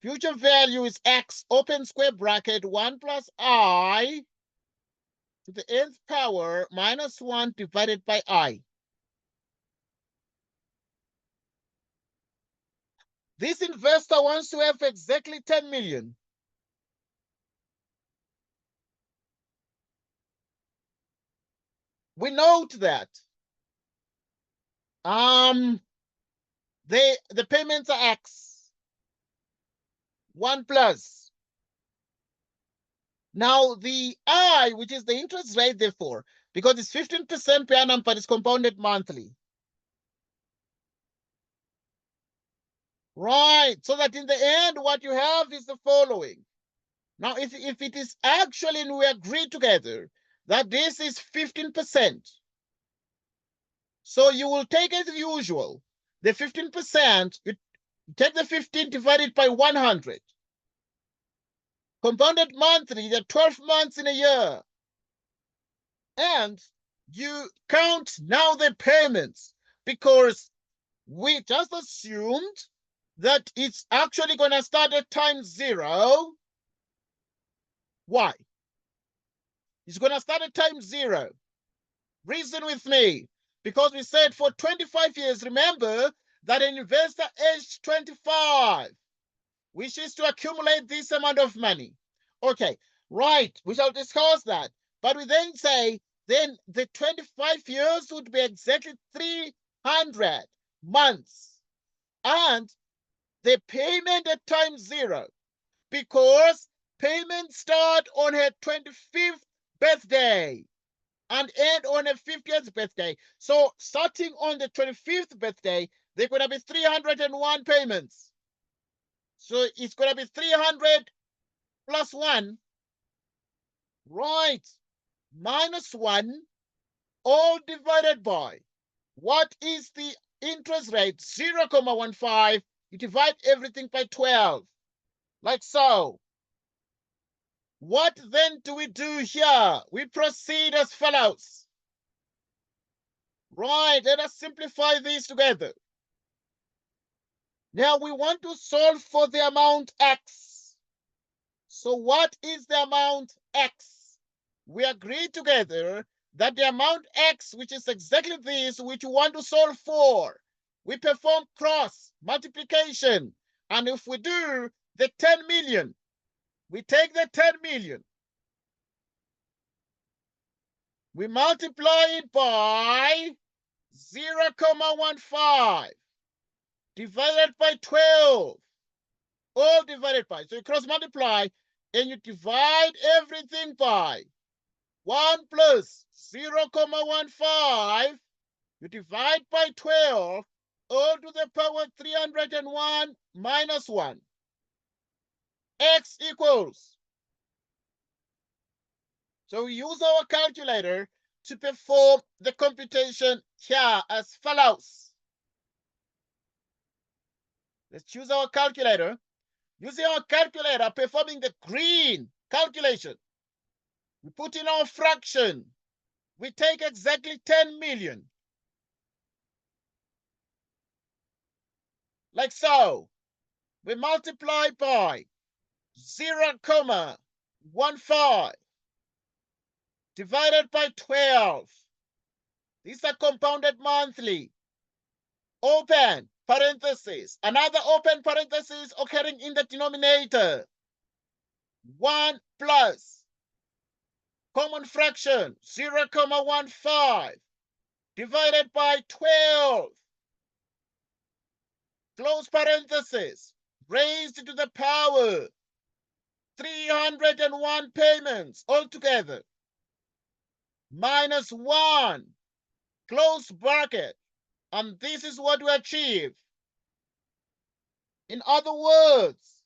Future value is X, open square bracket, 1 plus I to the nth power minus 1 divided by I. This investor wants to have exactly 10 million. We note that the payments are X, 1 plus. Now the I, which is the interest rate, therefore, because it's 15% per annum, but it's compounded monthly. Right, so that in the end, what you have is the following. Now, if it is actually, and we agree together, that this is 15%, so you will take as usual, the 15%, you take the 15 divided by 100. Compounded monthly, there are 12 months in a year. And you count now the payments, because we just assumed that it's actually going to start at time 0. Why? It's going to start at time 0. Reason with me. Because we said for 25 years, remember that an investor aged 25 wishes to accumulate this amount of money. Okay, right, we shall discuss that. But we then say, then the 25 years would be exactly 300 months. And the payment at time 0, because payments start on her 25th birthday and end on her 50th birthday. So starting on the 25th birthday, there are going to be 301 payments. So it's going to be 300 plus 1, right, minus 1, all divided by, what is the interest rate? 0.15. You divide everything by 12, like so. What then do we do here? We proceed as follows. Right, let us simplify these together. Now we want to solve for the amount X. So what is the amount X? We agree together that the amount X, which is exactly this, which we want to solve for, we perform cross multiplication. And if we do the 10 million, we take the 10 million, we multiply it by 0.15 divided by 12, all divided by. So you cross multiply and you divide everything by 1 plus 0.15, you divide by 12, all to the power 301 minus 1. X equals So we use our calculator to perform the computation here as follows. Let's choose our calculator. Using our calculator, performing the green calculation, we put in our fraction. We take exactly 10 million. Like so. We multiply by 0.15 divided by 12. These are compounded monthly. Open parenthesis. Another open parenthesis occurring in the denominator. 1 plus common fraction 0.15 divided by 12. Close parenthesis. Raised to the power 301 payments altogether. Minus 1. Close bracket. And this is what we achieve. In other words,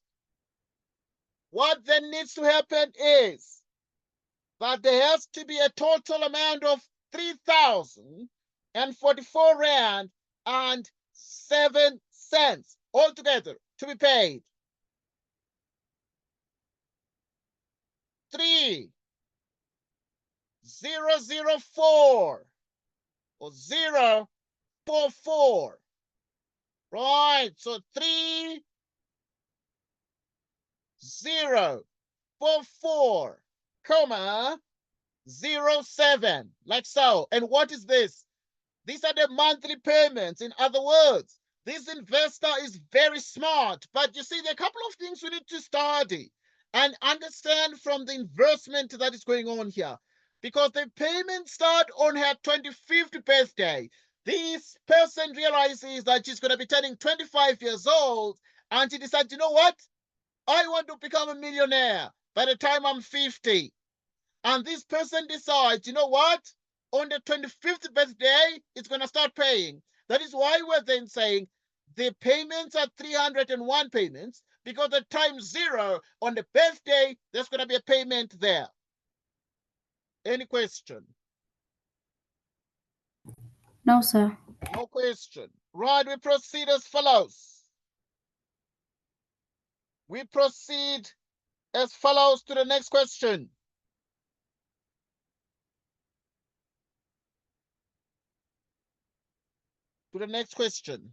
what then needs to happen is that there has to be a total amount of 3,044 rand and 7 cents altogether to be paid. 3,004 or 044. Right, so 3,044, comma 07, like so. And what is this? These are the monthly payments. In other words, this investor is very smart. But you see, there are a couple of things we need to study and understand from the investment that is going on here. Because the payments start on her 25th birthday. This person realizes that she's going to be turning 25 years old, and she decides, you know what? I want to become a millionaire by the time I'm 50. And this person decides, you know what? On the 25th birthday, it's going to start paying. That is why we're then saying the payments are 301 payments, because at time 0 on the birthday, there's going to be a payment there. Any question? No, sir. No question. Right, we proceed as follows. We proceed as follows to the next question. To the next question.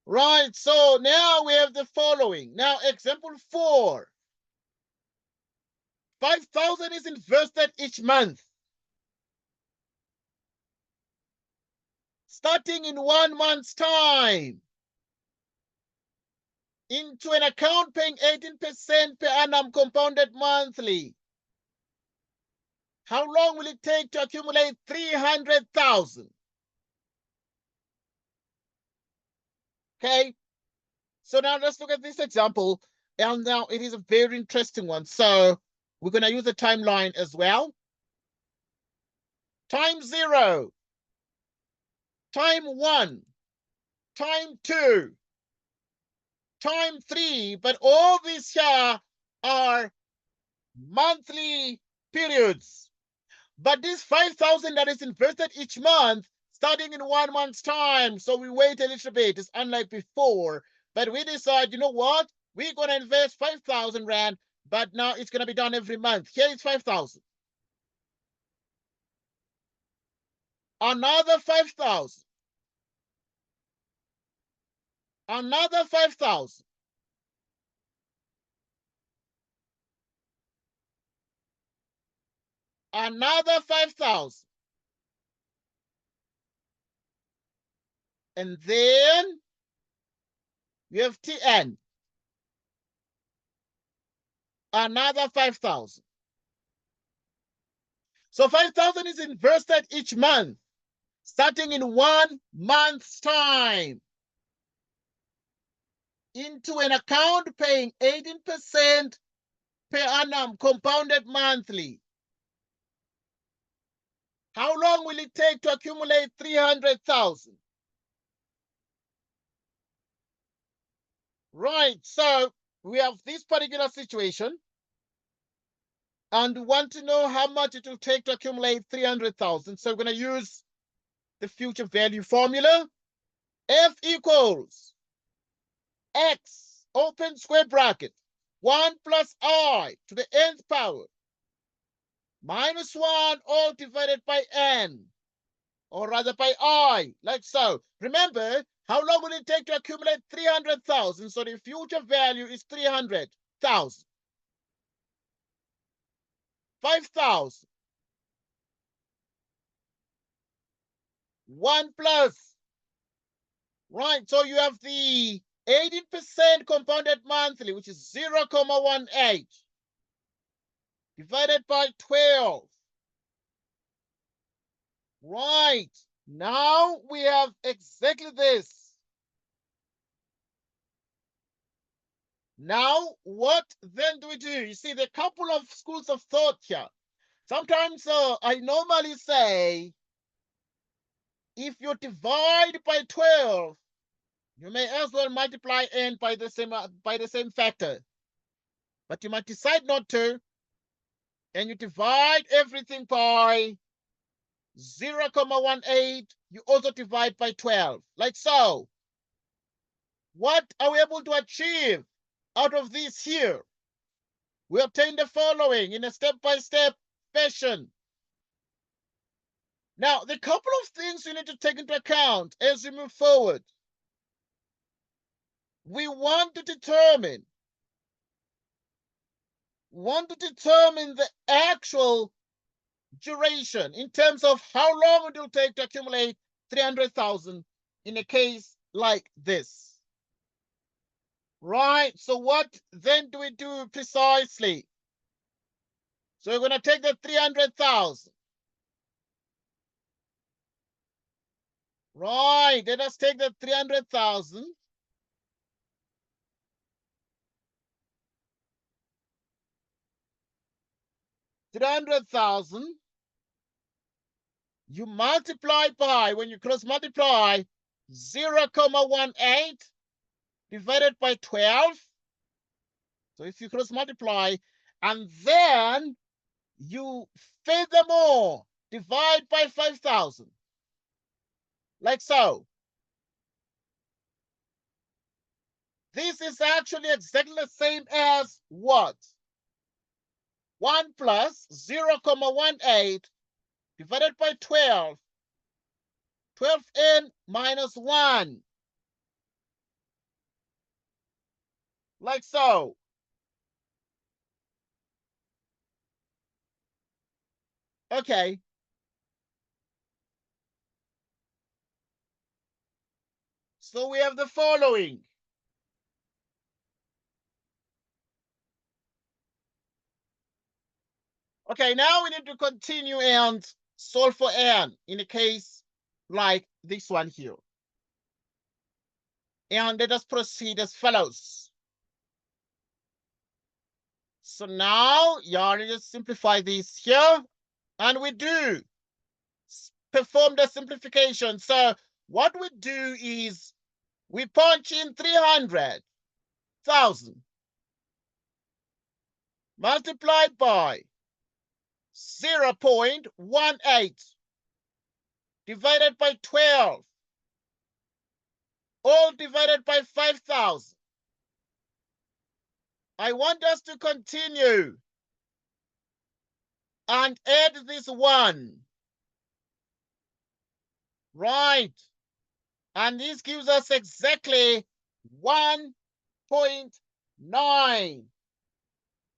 Right, so now we have the following. Now, example 4. 5,000 is invested each month. Starting in 1 month's time. Into an account paying 18% per annum compounded monthly. How long will it take to accumulate 300,000? Okay, so now let's look at this example. And now it is a very interesting one. So we're going to use a timeline as well. Time 0, time 1, time 2, time 3, but all these here are monthly periods. But this 5,000 that is invested each month, starting in 1 month's time, so we wait a little bit. It's unlike before, but we decide, you know what? We're going to invest 5,000 rand, but now it's going to be done every month. Here is 5,000. Another 5,000. Another 5,000. Another 5,000. And then you have TN. Another 5,000. So 5,000 is invested each month, starting in 1 month's time, into an account paying 18% per annum compounded monthly. How long will it take to accumulate 300,000? Right, so we have this particular situation and want to know how much it will take to accumulate 300,000. So we're going to use the future value formula. F equals X, open square bracket, 1 plus I to the nth power, minus 1 all divided by n, or rather by I, like so. Remember, how long will it take to accumulate 300,000? So the future value is 300,000. 5,000. 1 plus. Right, so you have the 18% compounded monthly, which is 0,18, divided by 12. Right, now we have exactly this. Now, what then do we do? You see, there are a couple of schools of thought here. Sometimes I normally say, if you divide by 12, you may as well multiply n by the same factor. But you might decide not to, and you divide everything by 0,18. You also divide by 12, like so. What are we able to achieve out of this here? We obtain the following in a step-by-step fashion. Now, the couple of things you need to take into account as we move forward. We want to determine the actual duration in terms of how long it will take to accumulate 300,000 in a case like this. Right, so what then do we do precisely? So we're going to take the 300,000. Right, let us take the 300,000. You multiply by, when you cross multiply, 0,18 divided by 12. So if you cross multiply, and then you furthermore divide by 5,000, like so. This is actually exactly the same as what? 1 plus 0,18 divided by 12, 12n minus 1, like so. Okay. So we have the following. Okay, now we need to continue and solve for n in a case like this one here. And let us proceed as follows. So now, yeah, let us simplify this here. And we do perform the simplification. So what we do is we punch in 300,000 multiplied by 0.18 divided by 12, all divided by 5,000. I want us to continue and add this 1. Right. And this gives us exactly 1.9.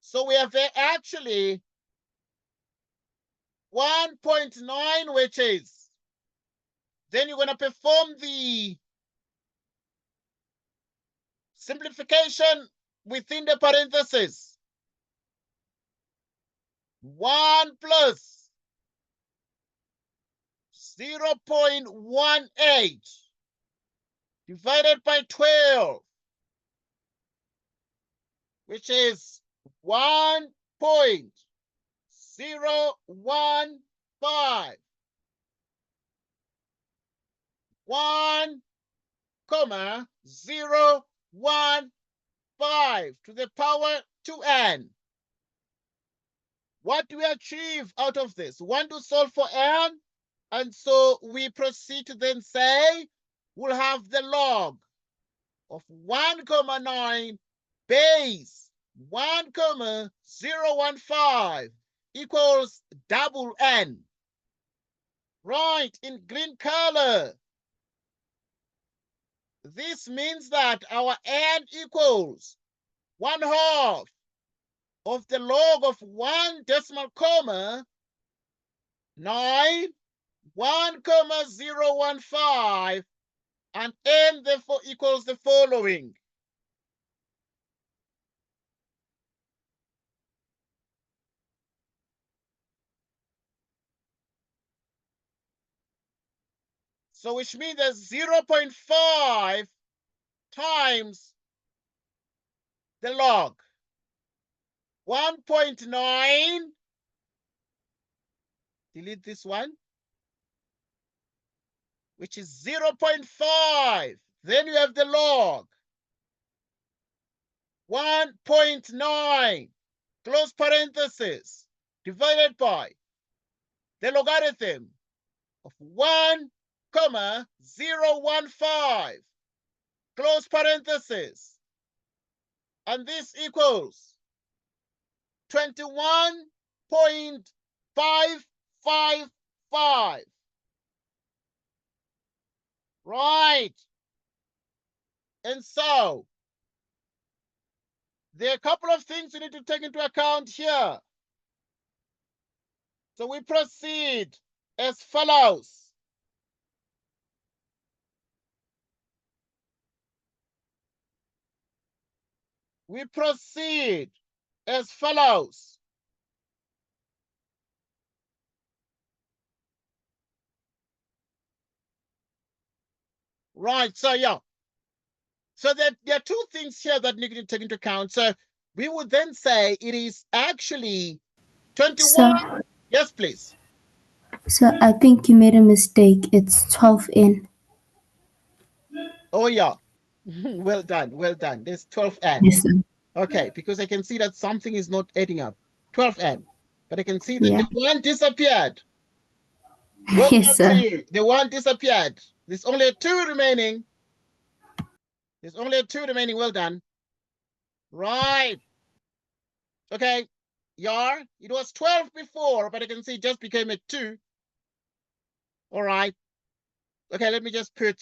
So we have actually 1.9, which is, then you're going to perform the simplification within the parentheses. 1 plus 0.18 divided by 12, which is 1.015. 1,015. 5 to the power 2n. What do we achieve out of this? We want to solve for n, and so we proceed to then say we'll have the log of 1,9 base 1,015 equals double n. Right, in green color. This means that our n equals 1/2 of the log of 1 decimal comma 9 1,015, and n therefore equals the following. So which means that 0.5 times the log. 1.9, delete this one, which is 0.5. Then you have the log. 1.9, close parenthesis, divided by the logarithm of 1,015, close parenthesis. And this equals 21.555. Right. And so there are a couple of things you need to take into account here. So we proceed as follows. We proceed as follows. Right, so yeah. So there are two things here that need to take into account. So we would then say it is actually 21. So, Yes, please. so I think you made a mistake. It's 12N. Oh, yeah. Well done. Well done. There's 12n. Yes, sir. Okay, because I can see that something is not adding up. 12n. But I can see that Yeah. the one disappeared. Well Yes, done to sir. you. The one disappeared. There's only a 2 remaining. There's only a 2 remaining. Well done. Right. Okay. Yar. It was 12 before, but I can see it just became a 2. All right. Okay, let me just put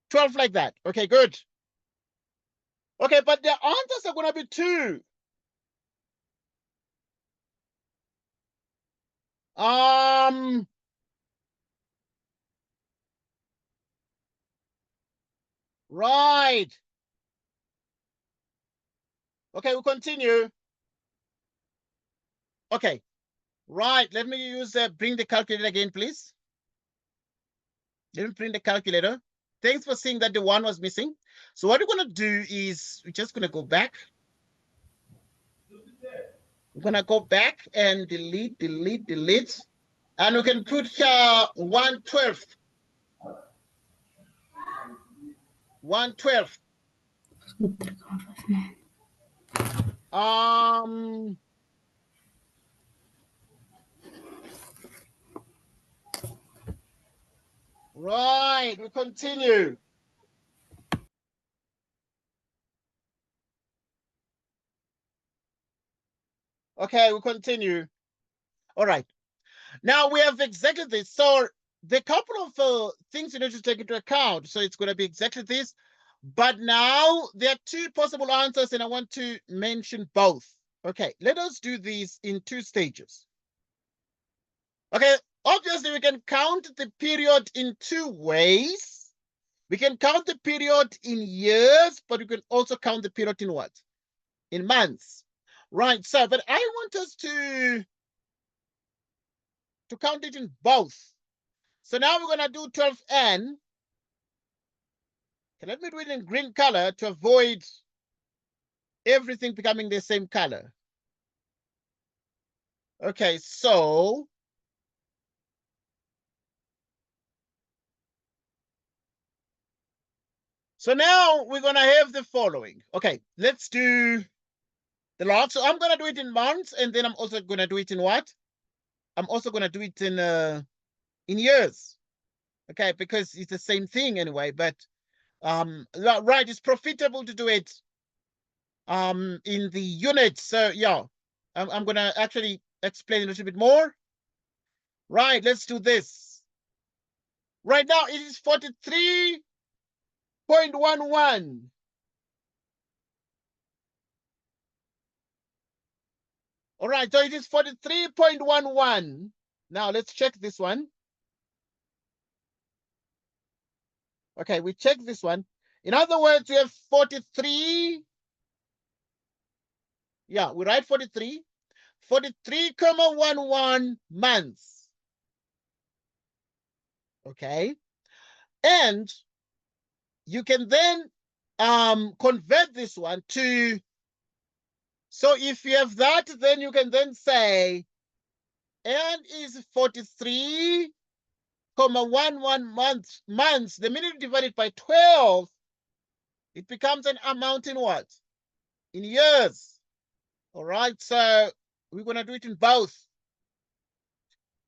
12 like that. Okay, good. Okay, but the answers are going to be 2. Um, right. Okay, we'll continue. Okay, right. Let me use bring the calculator again, please. Let me bring the calculator. Thanks for seeing that the 1 was missing. So what we're going to do is we're just going to go back. We're going to go back and delete. And we can put here 1/12. 1/12. Um, right. We continue. Okay, we continue. All right. Now we have exactly this. So the couple of things you need to take into account. So it's going to be exactly this. But now there are 2 possible answers, and I want to mention both. Okay, let us do this in 2 stages. Okay, obviously we can count the period in 2 ways. We can count the period in years, but we can also count the period in what? In months. Right, so, but I want us to count it in both. So now we're going to do 12n. Okay, let me do it in green color to avoid everything becoming the same color. Okay, so So now we're going to have the following. Okay, let's do the log. So I'm going to do it in months, and then I'm also going to do it in what? I'm also going to do it in years. Okay, because it's the same thing anyway, but right, it's profitable to do it in the units. So yeah, I'm going to actually explain a little bit more. Right, let's do this. Right now it is 43.11. All right, so it is 43.11. Now let's check this one. Okay, we check this one. In other words, we have 43. Yeah, we write 43. 43,11 months. Okay. And you can then convert this one to, so if you have that, then you can then say n is 43,11 months. The minute you divide it by 12, it becomes an amount in what? In years. All right, so we're going to do it in both.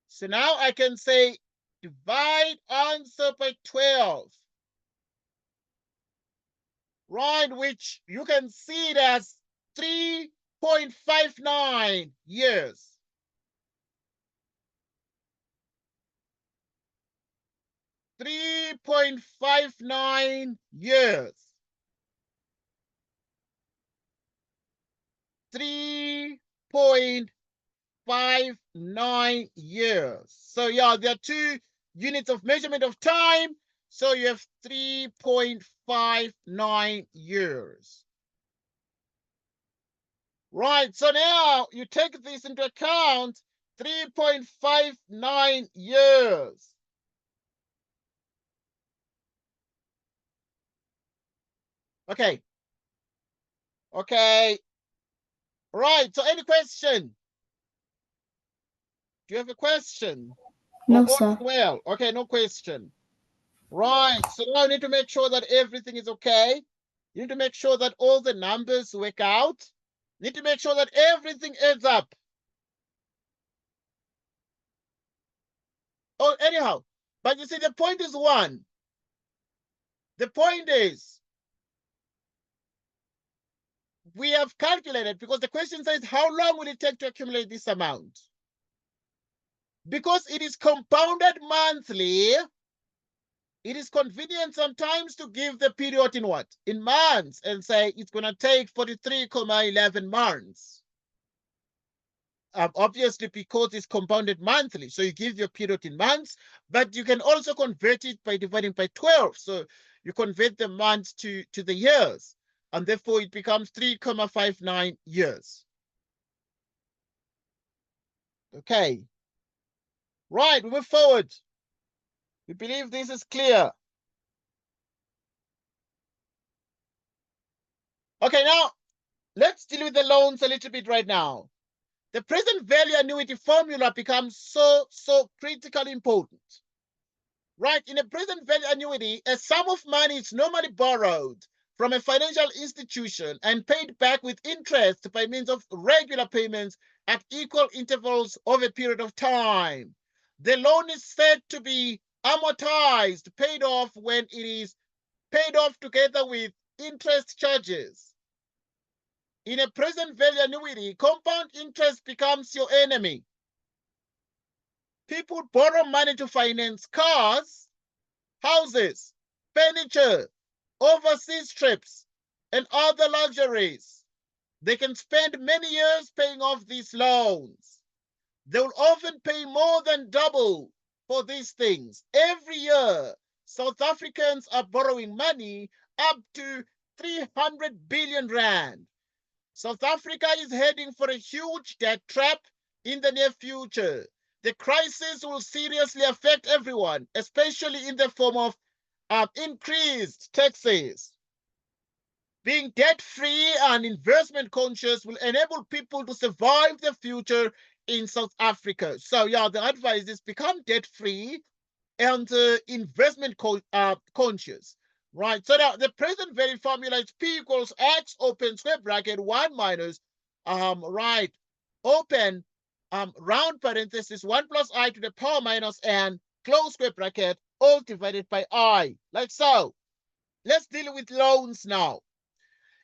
So now I can say divide answer by 12. Right, which you can see it as 3.59 years. 3.59 years. 3.59 years. So yeah, there are two units of measurement of time. So you have 3.59 years. Right, so now you take this into account, 3.59 years. Okay. Okay. Right, so any question? Do you have a question? Or No, all is sir. well? Okay, no question. Right, so now you need to make sure that everything is okay. You need to make sure that all the numbers work out. You need to make sure that everything adds up. Oh, anyhow, but you see, the point is one. The point is, we have calculated, because the question says, how long will it take to accumulate this amount? Because it is compounded monthly, it is convenient sometimes to give the period in what? In months, and say it's going to take 43,11 months. Obviously, because it's compounded monthly, so you give your period in months, but you can also convert it by dividing by 12. So you convert the months to the years, and therefore it becomes 3,59 years. Okay. Right, we move forward. We believe this is clear. Okay, now let's deal with the loans a little bit right now. The present value annuity formula becomes so critically important. Right, in a present value annuity, a sum of money is normally borrowed from a financial institution and paid back with interest by means of regular payments at equal intervals over a period of time. The loan is said to be amortized, paid off when it is paid off together with interest charges. In a present value annuity, compound interest becomes your enemy. People borrow money to finance cars, houses, furniture, overseas trips, and other luxuries. They can spend many years paying off these loans. They will often pay more than double for these things. Every year, South Africans are borrowing money up to 300 billion rand. South Africa is heading for a huge debt trap in the near future. The crisis will seriously affect everyone, especially in the form of increased taxes. Being debt-free and investment conscious will enable people to survive the future in South Africa. So yeah, the advice is become debt-free and investment conscious. Right, so now the present value formula is P equals X, open square bracket, 1 minus, right, open, round parenthesis, 1 plus I to the power minus N, close square bracket, all divided by I, like so. Let's deal with loans now.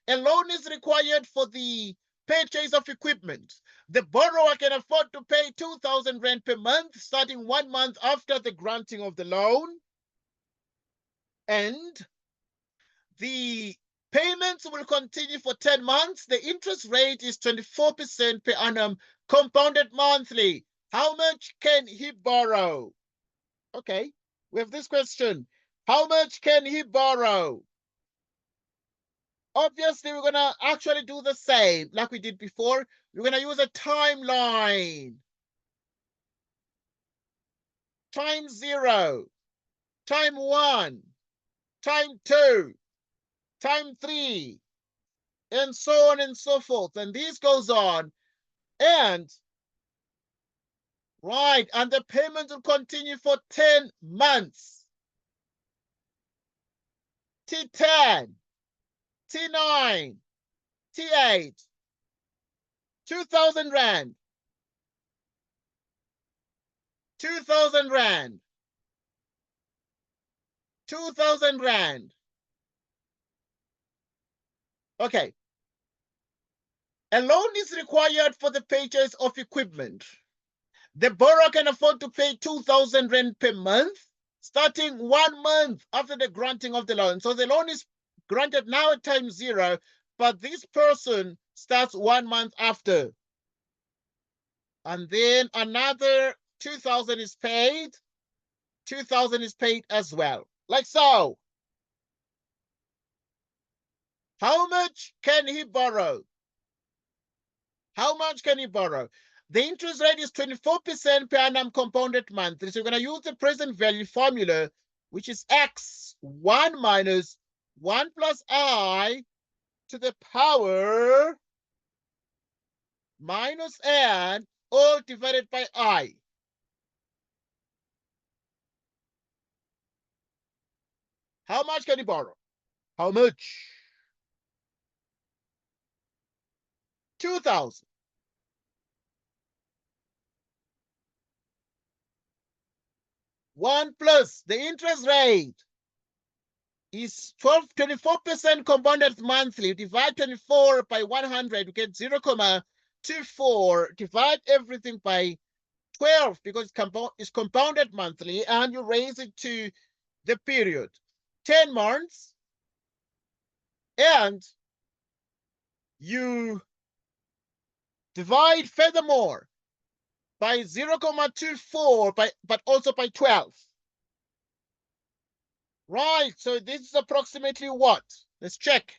A loan is required for the purchase of equipment. The borrower can afford to pay 2,000 Rand per month, starting 1 month after the granting of the loan. And the payments will continue for 10 months. The interest rate is 24% per annum, compounded monthly. How much can he borrow? Okay, we have this question. How much can he borrow? Obviously, we're going to actually do the same like we did before. We're going to use a timeline. Time 0, time 1, time 2, time 3, and so on and so forth. And this goes on. And, right, and the payment will continue for 10 months. T10, T9, T8, 2,000 Rand, 2,000 Rand, 2,000 Rand. Okay. A loan is required for the purchase of equipment. The borrower can afford to pay 2,000 Rand per month, starting 1 month after the granting of the loan. So the loan is granted now at time 0, but this person starts 1 month after. And then another 2,000 is paid. 2,000 is paid as well, like so. How much can he borrow? How much can he borrow? The interest rate is 24% per annum compounded monthly. So we're going to use the present value formula, which is X, 1 minus 1 plus I to the power minus N, all divided by I. How much can he borrow? How much? 2,000. 1 plus the interest rate is 24% compounded monthly. Divide 24 by 100, you get 0.24. Divide everything by 12 because it's compounded monthly, and you raise it to the period 10 months, and you divide furthermore by 0.24, but also by 12. Right, so this is approximately what? Let's check.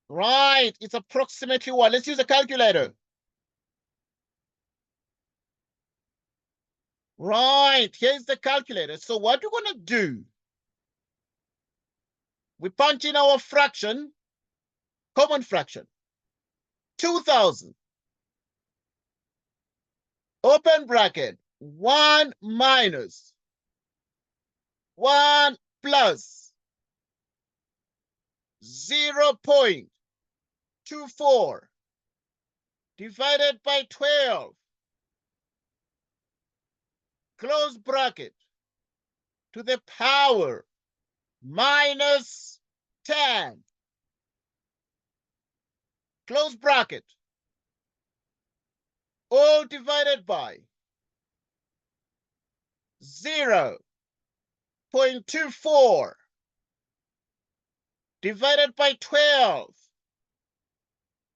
Right, it's approximately what? Let's use a calculator. Right, here's the calculator. So what we're going to do, we punch in our fraction, common fraction, 2,000, open bracket, 1 minus 1 plus 0.24 divided by 12, close bracket, to the power minus 10, close bracket, all divided by 0.24 divided by 12.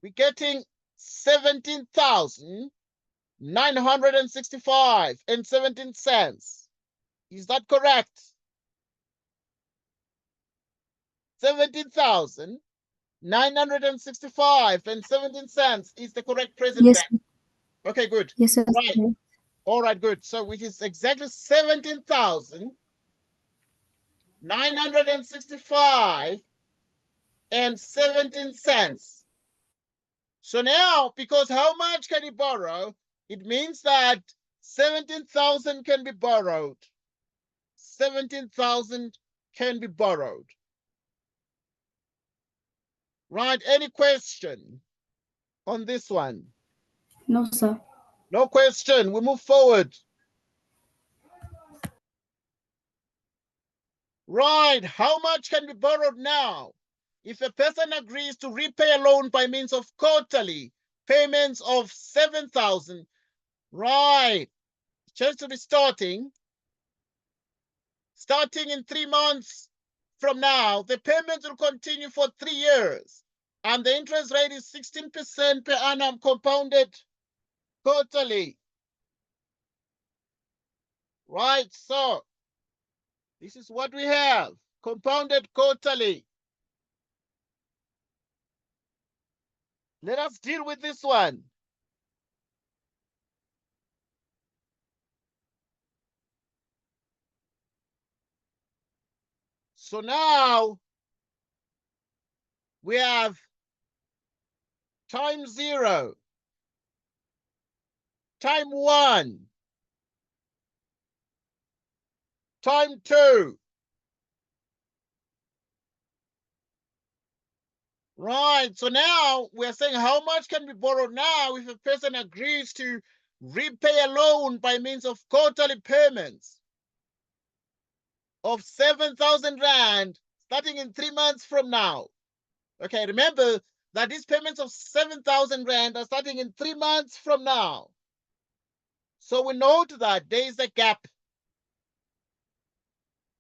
We're getting 17,965 and 17 cents. Is that correct? 17,965 and 17 cents is the correct present Yes. value. Okay, good. Yes, sir. Right. All right, good. So which is exactly 17,965 and 17 cents. So now, because how much can he borrow? It means that 17,000 can be borrowed. 17,000 can be borrowed. Right? Any question on this one? No, sir. No question. We move forward. Right. How much can be borrowed now? If a person agrees to repay a loan by means of quarterly payments of 7,000, right? Just to be starting in 3 months from now, the payments will continue for 3 years. And the interest rate is 16% per annum compounded quarterly. Right, so this is what we have, compounded quarterly. Let us deal with this one. So now we have time 0, time 1, time 2. Right, so now we're saying how much can be borrowed now if a person agrees to repay a loan by means of quarterly payments of 7,000 Rand starting in 3 months from now. Okay, remember that these payments of 7,000 Rand are starting in 3 months from now. So we note that there is a gap.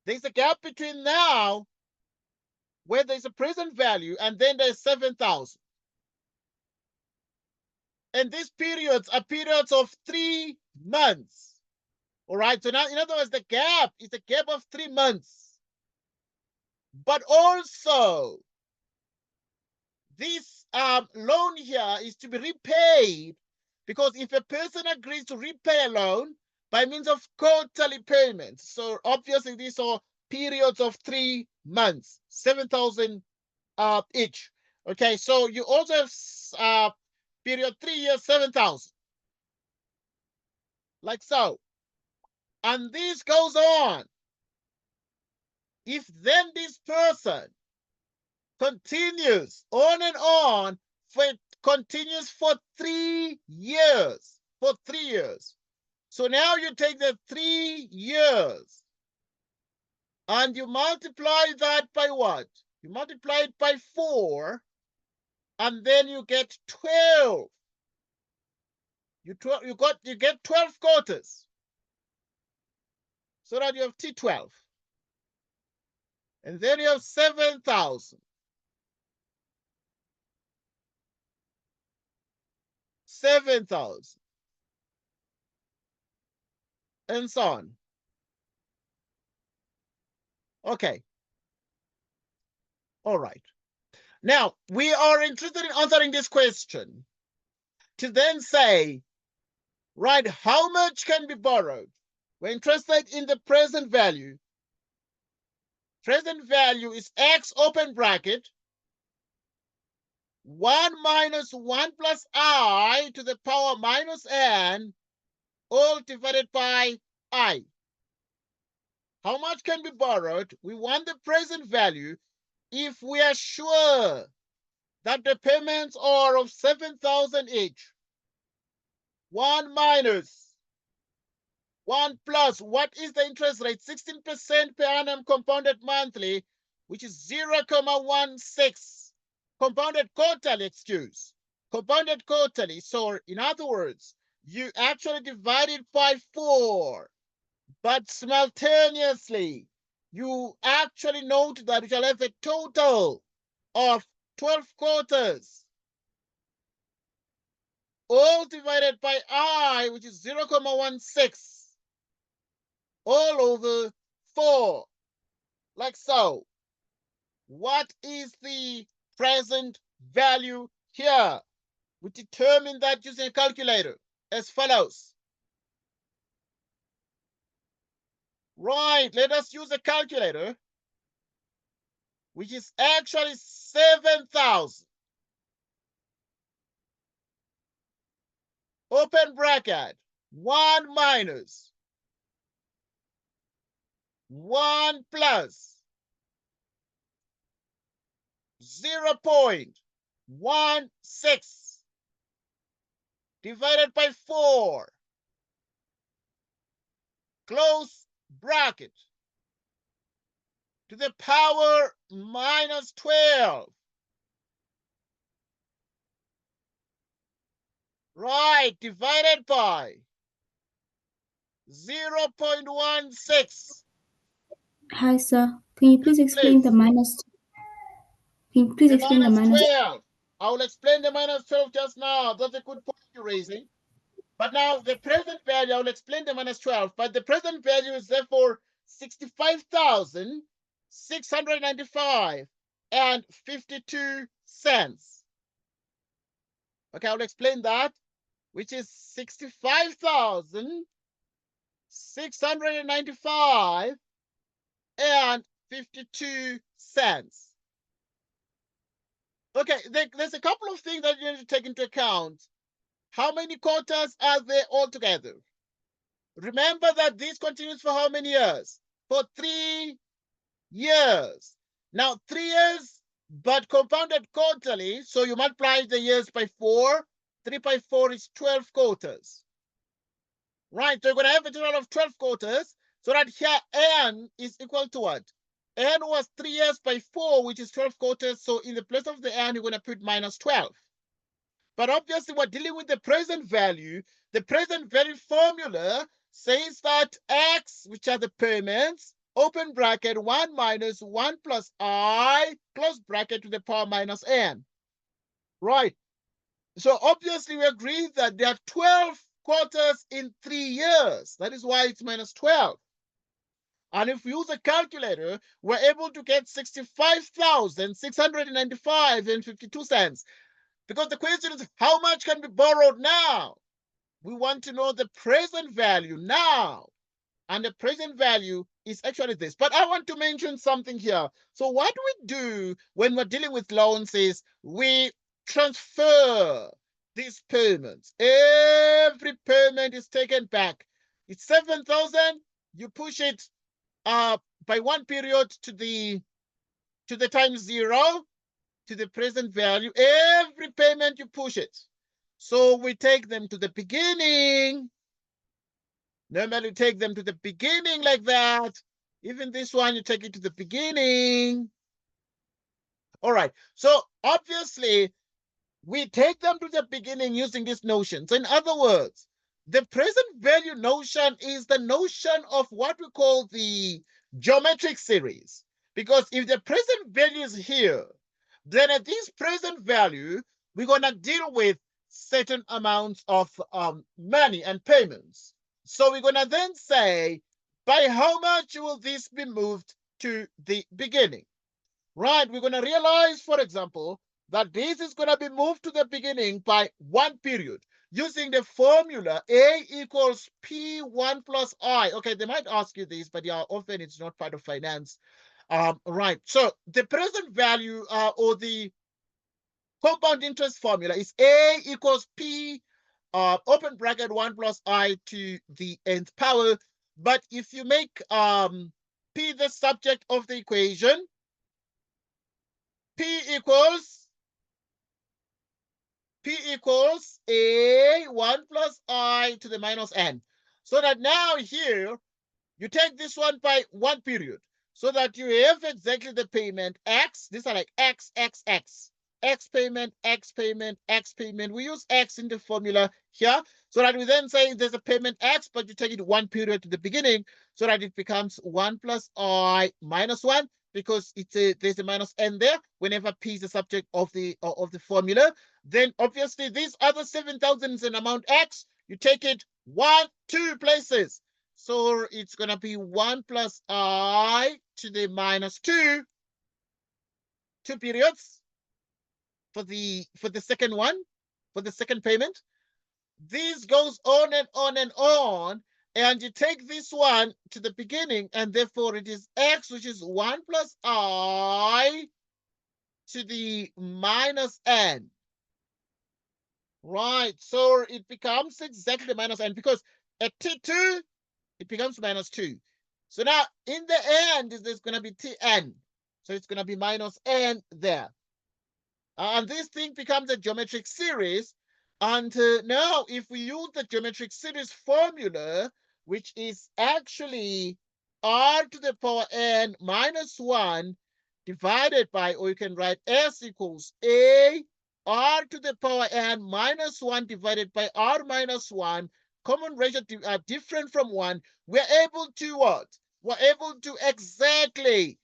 There's a gap between now, where there's a present value, and then there's 7,000. And these periods are periods of 3 months. All right, so now, in other words, the gap is a gap of 3 months. But also, this loan here is to be repaid, because if a person agrees to repay a loan by means of quarterly payments, so obviously these are periods of 3 months, 7,000 each. Okay, so you also have period 3 years, 7,000, like so. And this goes on. If then this person continues on and on, continues for 3 years, for 3 years. So now you take the 3 years and you multiply that by what? You multiply it by 4, and then you get 12. You get 12 quarters. So that you have T12. And then you have 7,000. 7,000. And so on. Okay. All right. Now, we are interested in answering this question to then say, right, how much can be borrowed? We're interested in the present value. Present value is x open bracket 1 minus 1 plus I to the power minus n, all divided by I. How much can be borrowed? We want the present value if we are sure that the payments are of 7,000 each. 1 minus 1 plus, what is the interest rate? 16% per annum compounded monthly, which is 0.16. Compounded quarterly, excuse. Compounded quarterly. So in other words, you actually divide it by 4. But simultaneously, you actually note that you shall have a total of 12 quarters, all divided by I, which is 0.16, all over 4, like so. What is the present value here? We determine that using a calculator as follows. Right, let us use a calculator, which is actually 7,000. Open bracket, 1 minus 1 plus 0.16 divided by 4, close bracket, to the power minus 12. Right, divided by 0.16. Hi, sir. Can you please explain the Please, minus? Can you please the explain the minus minus? 12. I will explain the minus 12 just now. That's a good point you're raising. But now the present value, I will explain the minus 12, but the present value is therefore 65,695 and 52 cents. Okay, I'll explain that, which is 65,695 and 52 cents. Okay, there's a couple of things that you need to take into account. How many quarters are there altogether? Remember that this continues for how many years? For 3 years. Now, 3 years, but compounded quarterly, so you multiply the years by 4. 3 by 4 is 12 quarters. Right, so you're going to have a total of 12 quarters, so that here n is equal to what? N was 3 years by 4, which is 12 quarters, so in the place of the n, you're going to put minus 12. But obviously, we're dealing with the present value. The present value formula says that x, which are the payments, open bracket, 1 minus 1 plus I, close bracket, to the power minus n. Right. So obviously, we agree that there are 12 quarters in 3 years. That is why it's minus 12. And if we use a calculator, we're able to get 65,695 and 52 cents. Because the question is, how much can be borrowed now? We want to know the present value now. And the present value is actually this. But I want to mention something here. So what we do when we're dealing with loans is we transfer these payments. Every payment is taken back. It's 7,000. You push it by one period to the time 0, to the present value. Every payment you push it. So we take them to the beginning. Normally take them to the beginning like that. Even this one, you take it to the beginning. All right. So obviously, we take them to the beginning using this notion. So in other words, the present value notion is the notion of what we call the geometric series. Because if the present value is here, then at this present value, we're going to deal with certain amounts of money and payments. So we're going to then say, by how much will this be moved to the beginning? Right, we're going to realize, for example, that this is going to be moved to the beginning by one period using the formula A equals P1 plus I. Okay, they might ask you this, but yeah, often it's not part of finance. Right, so the present value or the compound interest formula is A equals P open bracket 1 plus I to the nth power. But if you make P the subject of the equation, P equals A 1 plus I to the minus n. So that now here, you take this one by one period. So that you have exactly the payment X. These are like X, X, X. X payment, X payment, X payment. We use X in the formula here. So that we then say there's a payment X, but you take it one period to the beginning. So that it becomes 1 plus I minus 1. Because there's a minus n there whenever P is the subject of the formula. Then obviously these other 7,000 is an amount X. You take it 1, 2 places. So it's going to be 1 plus I to the minus 2. 2 periods for the second one, for the second payment. This goes on and on and on. And you take this one to the beginning, and therefore it is X, which is 1 plus I to the minus n. Right, so it becomes exactly minus n, because at T2, it becomes minus 2. So now in the end, there's going to be Tn. So it's going to be minus n there. And this thing becomes a geometric series. And now if we use the geometric series formula, which is actually r to the power n minus 1 divided by, or you can write s equals a r to the power n minus 1 divided by r minus 1, common ratio different from 1, we're able to what? We're able to exactly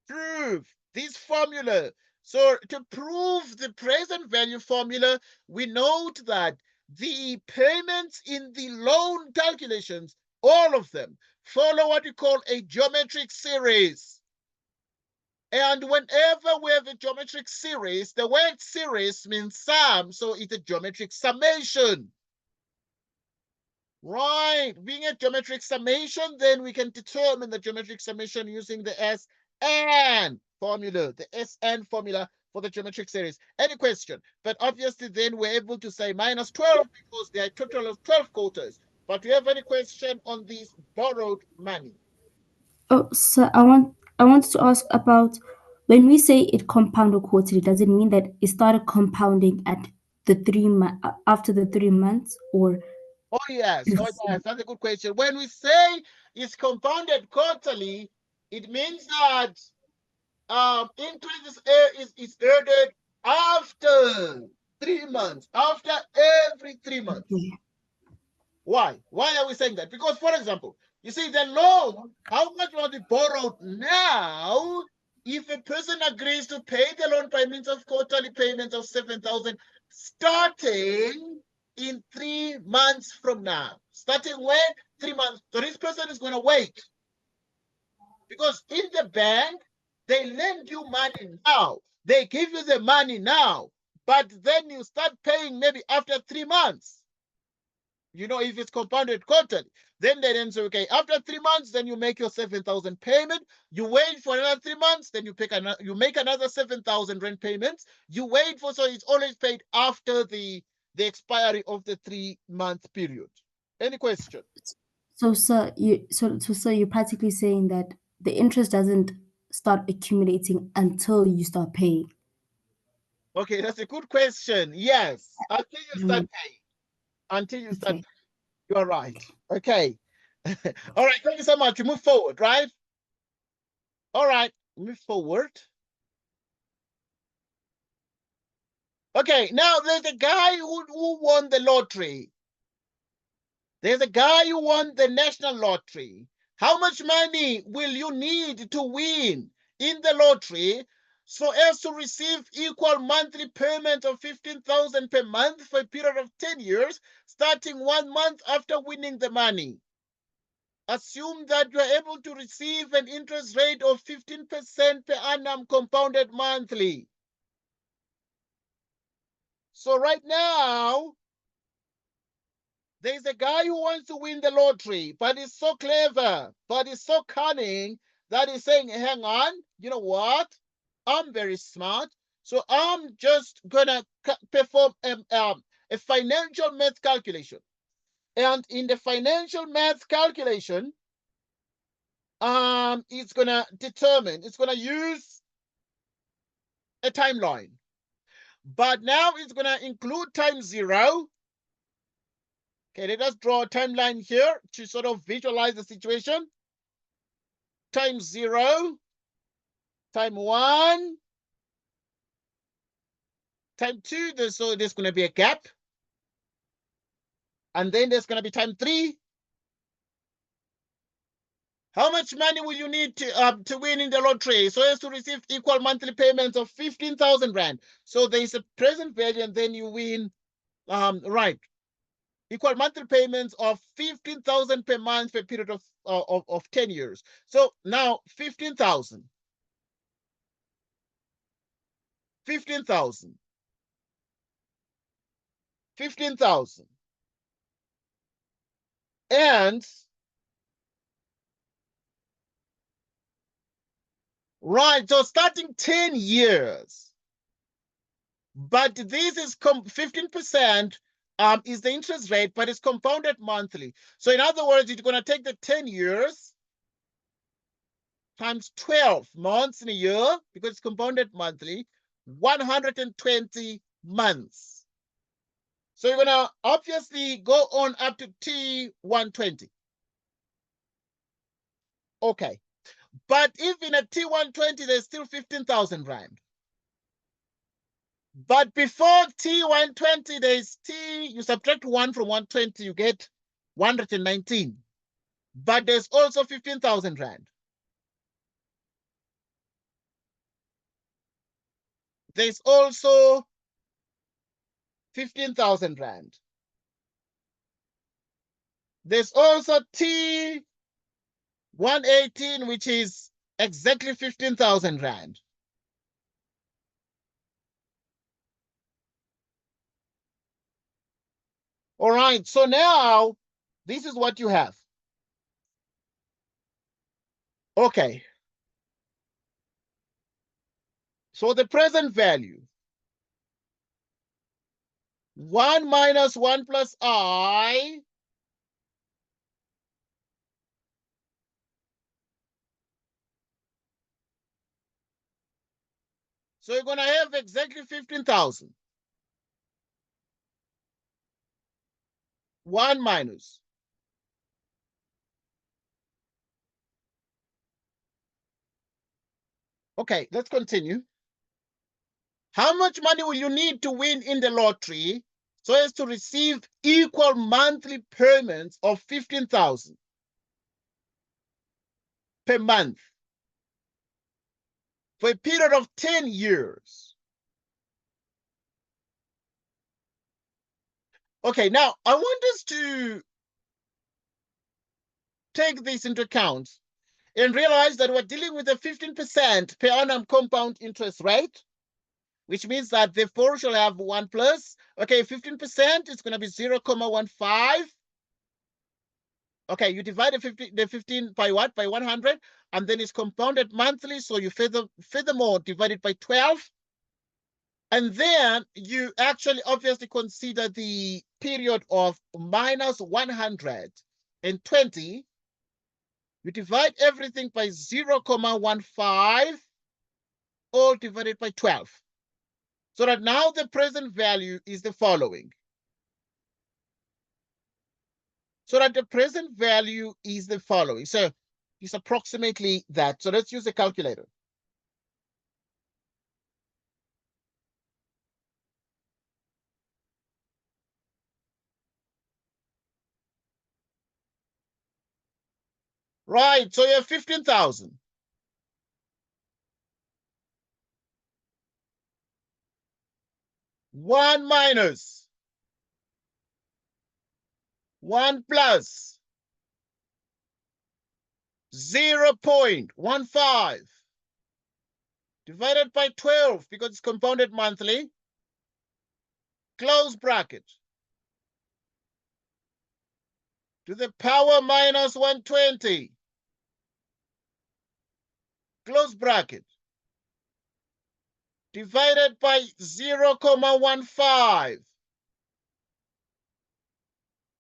prove this formula. So to prove the present value formula, we note that the payments in the loan calculations, all of them, follow what we call a geometric series. And whenever we have a geometric series, the word series means sum, so it's a geometric summation. Right, being a geometric summation, then we can determine the geometric summation using the Sn formula, the Sn formula for the geometric series. Any question? But obviously then we're able to say minus 12 because there are a total of 12 quarters. But do you have any question on this borrowed money? Oh, so I want to ask about when we say it compounded quarterly, does it mean that it started compounding at the after the 3 months, or Oh yes, that's a good question. When we say it's compounded quarterly, it means that interest is earned after 3 months, after every 3 months. okay. Why? Why are we saying that? Because, for example, you see, the loan, how much was it borrowed now? If a person agrees to pay the loan by means of quarterly payments of 7,000, starting in 3 months from now, starting when? 3 months. So this person is going to wait because in the bank, they lend you money now. They give you the money now, but then you start paying maybe after 3 months. If it's compounded quarterly, then they then say, okay, after 3 months, then you make your 7,000 payment. You wait for another 3 months, then you make another 7,000 rent payments. You wait for, so it's always paid after the expiry of the 3 month period. Any question? So you're practically saying that the interest doesn't start accumulating until you start paying. Okay, that's a good question. Yes, until you start Mhm. paying. Until you start Okay. paying. You're right. Okay. All right. Thank you so much. We move forward, right? All right. Move forward. Okay. Now there's a guy who won the lottery. There's a guy who won the national lottery. How much money will you need to win in the lottery so as to receive equal monthly payment of 15,000 per month for a period of 10 years, starting 1 month after winning the money? Assume that you are able to receive an interest rate of 15% per annum compounded monthly. So right now, there's a guy who wants to win the lottery, but he's so clever, but he's so cunning that he's saying, hang on, you know what? I'm very smart. So I'm just gonna perform a financial math calculation. And in the financial math calculation, it's gonna use a timeline. But now it's gonna include time zero. Okay, let us draw a timeline here to sort of visualize the situation. Time zero, time one, time two. So there's gonna be a gap. And then there's gonna be time three. How much money will you need to win in the lottery so as to receive equal monthly payments of 15,000 rand? So there is a present value, and then you win. Right, equal monthly payments of 15,000 per month for a period of 10 years. So now 15,000, 15,000, 15,000. And right, so starting 10 years. But this is 15% is the interest rate, but it's compounded monthly. So in other words, you're going to take the 10 years times 12 months in a year, because it's compounded monthly, 120 months. So you're going to obviously go on up to T120. Okay. But if in a T120, there's still 15,000 Rand. But before T120, there's you subtract 1 from 120, you get 119. But there's also 15,000 Rand. There's also 15,000 Rand. There's also T118, which is exactly 15,000 Rand. All right, so now this is what you have. Okay. So the present value, 1 minus 1 plus I So you're going to have exactly 15,000. 1 minus. Okay, let's continue. How much money will you need to win in the lottery so as to receive equal monthly payments of 15,000 per month for a period of 10 years? Okay, now I want us to take this into account and realize that we're dealing with a 15% per annum compound interest rate, which means that the 4 shall have 1 plus. Okay, 15% is going to be 0.15. Okay, you divide the 15 by what? By 100, and then it's compounded monthly, so you furthermore divide it by 12. And then you actually obviously consider the period of minus 120. You divide everything by 0.15, all divided by 12. So that now the present value is the following. So that the present value is the following. So it's approximately that. So let's use a calculator. Right, so you have 15,000. One minus 1 plus 0.15 divided by 12 because it's compounded monthly, close bracket, to the power minus 120, close bracket, divided by 0.15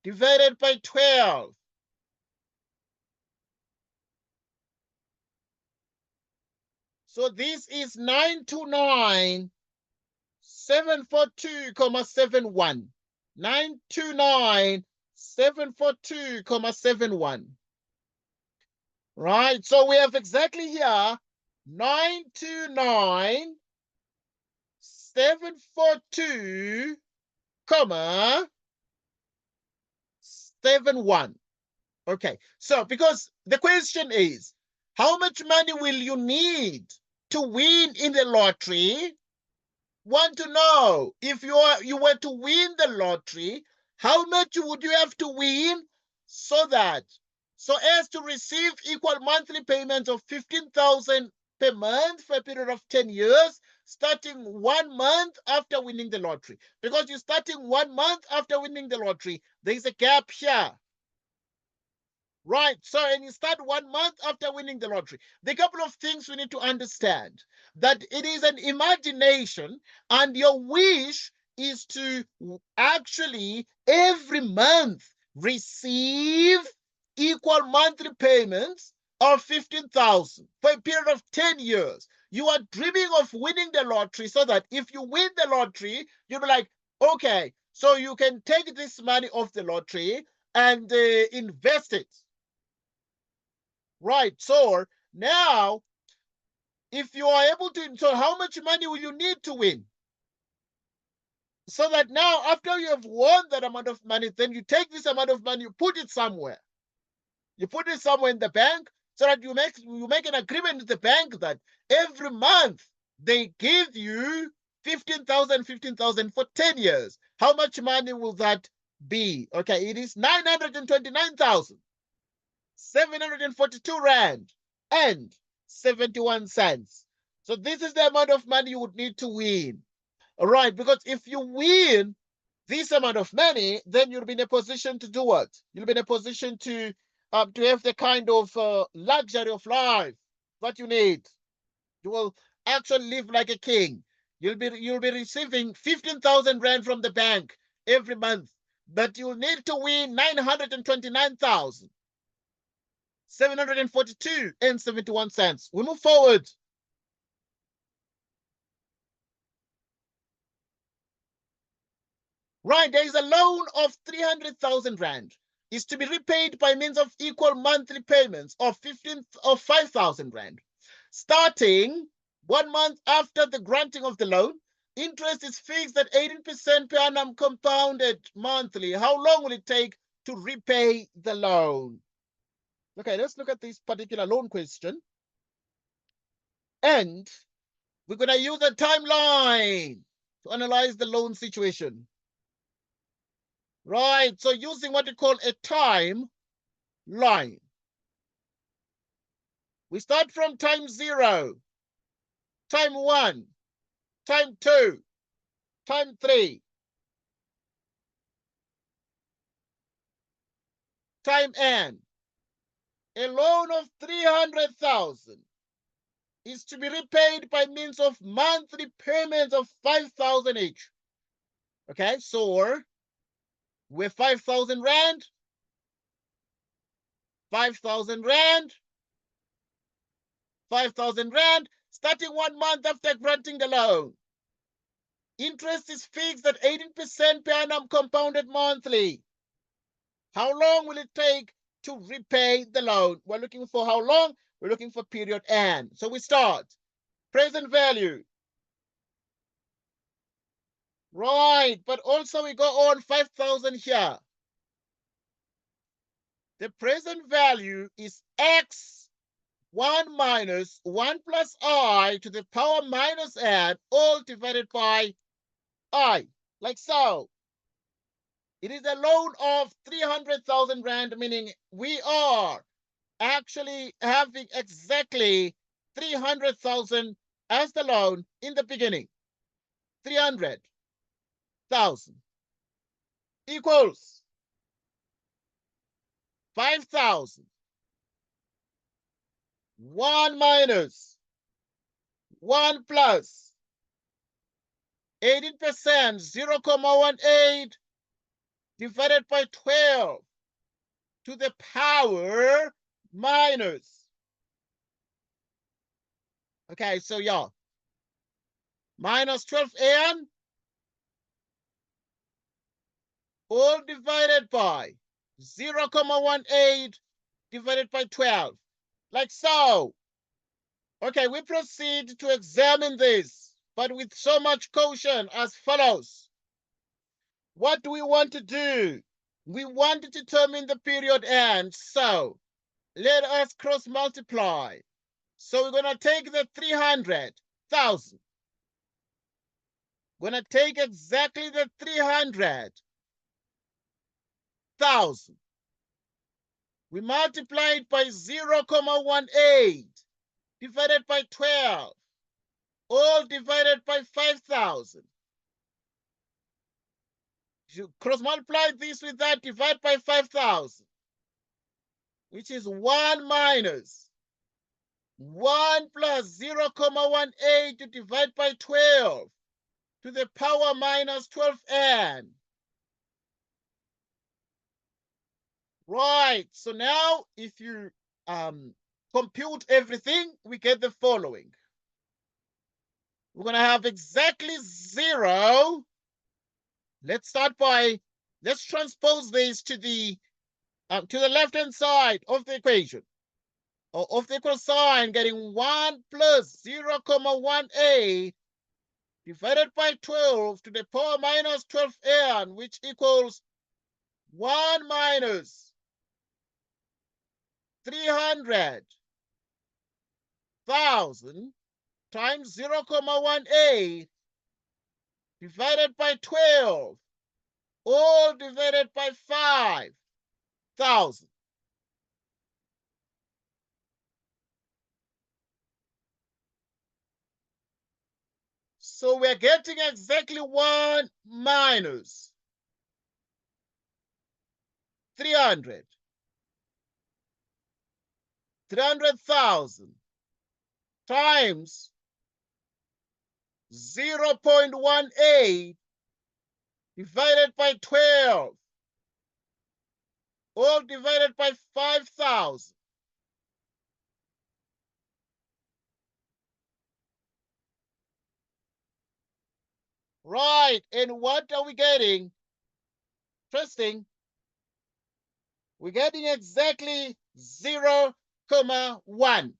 divided by 12. So this is 929,742,71. 929,742,71. Right, so we have exactly here 929,742, 71. Okay, so because the question is, how much money will you need to win in the lottery? Want to know, if you were to win the lottery, how much would you have to win so as to receive equal monthly payments of 15,000 per month for a period of 10 years, starting 1 month after winning the lottery? Because you're starting 1 month after winning the lottery, there's a gap here. Right, so and you start 1 month after winning the lottery. The couple of things we need to understand, that it is an imagination, and your wish is to actually every month receive equal monthly payments of 15,000 for a period of 10 years. You are dreaming of winning the lottery so that if you win the lottery, you'll be like, okay, so you can take this money off the lottery and invest it. Right. So now, if you are able to, so how much money will you need to win? So that now, after you have won that amount of money, then you take this amount of money, you put it somewhere. You put it somewhere in the bank so that you make an agreement with the bank that every month they give you 15,000 for 10 years. How much money will that be? Okay, it is 929,742 rand and 71 cents. So this is the amount of money you would need to win. All right, because if you win this amount of money, then you'll be in a position to do what? You'll be in a position to have the kind of luxury of life that you need. You will actually live like a king. You'll be receiving 15,000 rand from the bank every month, but you'll need to win 929,742 and 71 cents. We move forward. Right, there is a loan of 300,000 rand. Is to be repaid by means of equal monthly payments of 5,000 rand. Starting 1 month after the granting of the loan, interest is fixed at 18% per annum compounded monthly. How long will it take to repay the loan? Okay, let's look at this particular loan question. And we're going to use a timeline to analyze the loan situation. Right, so using what we call a timeline. We start from time 0, time 1, time 2, time 3, time n. A loan of 300,000 is to be repaid by means of monthly payments of 5,000 each. Okay, so with 5,000 rand, 5,000 rand, 5,000 rand, starting 1 month after granting the loan. Interest is fixed at 18% per annum compounded monthly. How long will it take to repay the loan? We're looking for how long? We're looking for period N. So we start. Present value. Right, but also we go on 5,000 here. The present value is x1 minus 1 plus I to the power minus n, all divided by I, like so. It is a loan of 300,000 rand, meaning we are actually having exactly 300,000 as the loan in the beginning. 300,000 equals 5,000. 1 minus 1 plus 18%, 0.18 divided by 12 to the power minus. Okay, so yeah, minus 12n all divided by 0.18 divided by 12, like so. Okay, we proceed to examine this, but with so much caution as follows. What do we want to do? We want to determine the period end, so let us cross multiply. So we're going to take the 300,000. We're going to take exactly the 300,000. We multiply it by 0.18 divided by 12, all divided by 5,000. You cross multiply this with that, divide by 5,000, which is 1 minus 1 plus 0.18 to divide by 12 to the power minus 12n. Right, so now if you compute everything, we get the following. We're going to have exactly 0. Let's transpose this to the left-hand side of the equation, or of the equal sign, getting 1 plus 0, 1a divided by 12 to the power minus 12n, which equals 1 minus 300,000 times 0, 1a divided by 12, all divided by 5,000. So we're getting exactly 1 minus 300,000 times 0.18 divided by 12, all divided by 5,000. Right, and what are we getting? Interesting. We're getting exactly 0, 1.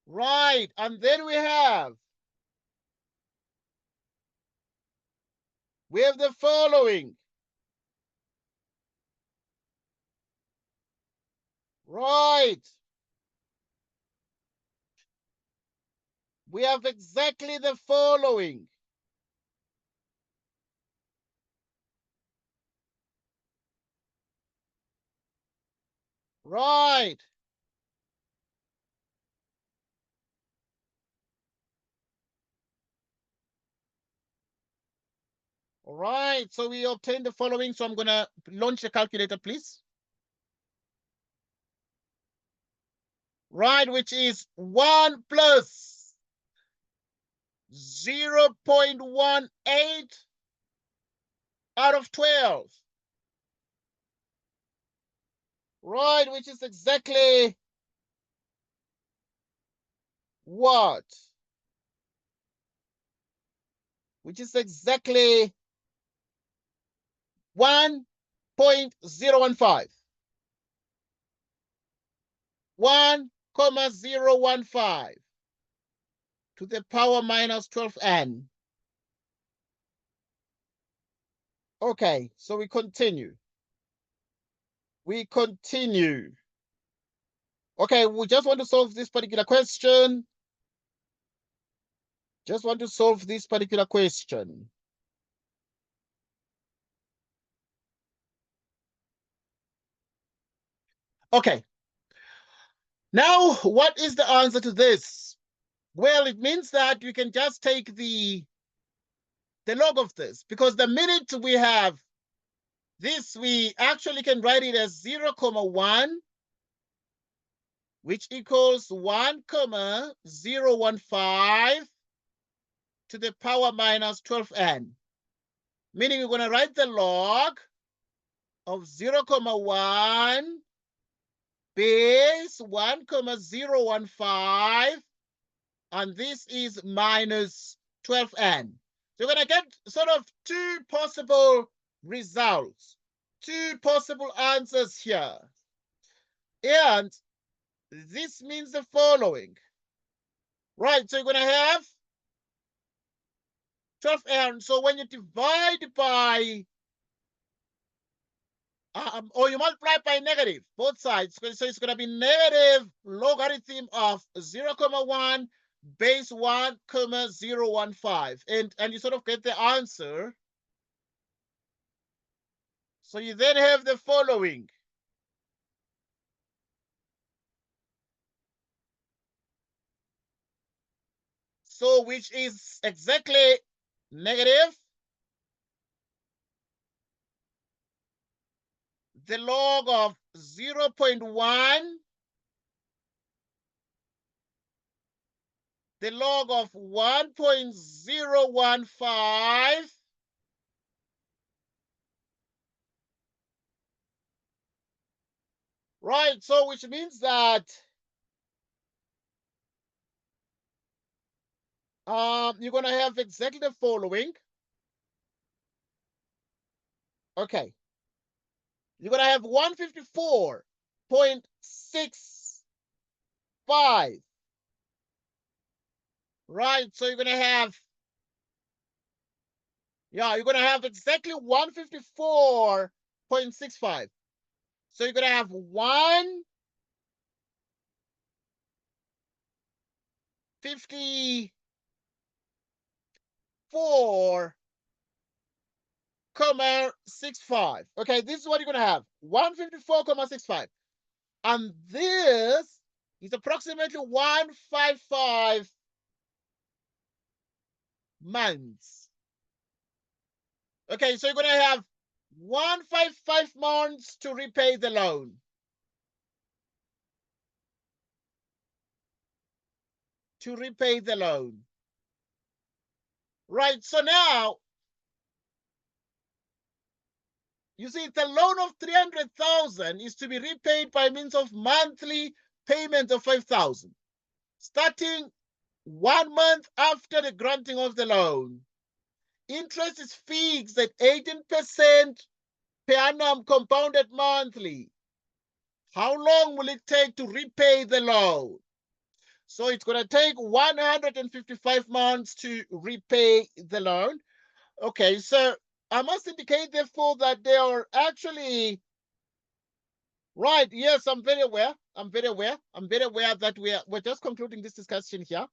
Right, and then we have the following. Right. We have exactly the following. Right. All right, so we obtained the following. So I'm going to launch the calculator, please. Right, which is 1 plus 0.18 out of 12. Right, which is exactly what? Which is exactly 1.015. 1,015 to the power minus 12n. Okay, so we continue. We continue. Okay, we just want to solve this particular question. Just want to solve this particular question. Okay. Now, what is the answer to this? Well, it means that we can just take the log of this, because the minute we have this, we actually can write it as 0, 1, which equals 1,015 to the power minus 12n. Meaning we're going to write the log of 0, 1 base 1,015, and this is minus 12n. So we're going to get sort of two possible results, two possible answers here. And this means the following. Right, so you're going to have 12n. So when you divide by, or you multiply by negative, both sides, so it's going to be negative logarithm of 0, 1 base 1,015. And you sort of get the answer. So you then have the following. So which is exactly negative the log of 0.1, the log of 1.015, Right, so which means that you're going to have exactly the following. Okay. You're going to have 154.65. Right, so you're going to have, yeah, you're going to have exactly 154.65. So you're going to have 154.65. Okay, this is what you're going to have. 154.65. And this is approximately 155 months. Okay, so you're going to have 155 months to repay the loan. To repay the loan. Right, so now, you see, the loan of 300,000 is to be repaid by means of monthly payment of 5,000, starting 1 month after the granting of the loan. Interest is fixed at 18% per annum compounded monthly. How long will it take to repay the loan? So it's going to take 155 months to repay the loan. Okay, so I must indicate, therefore, that they are actually right. Yes, I'm very aware. I'm very aware. I'm very aware that we're just concluding this discussion here.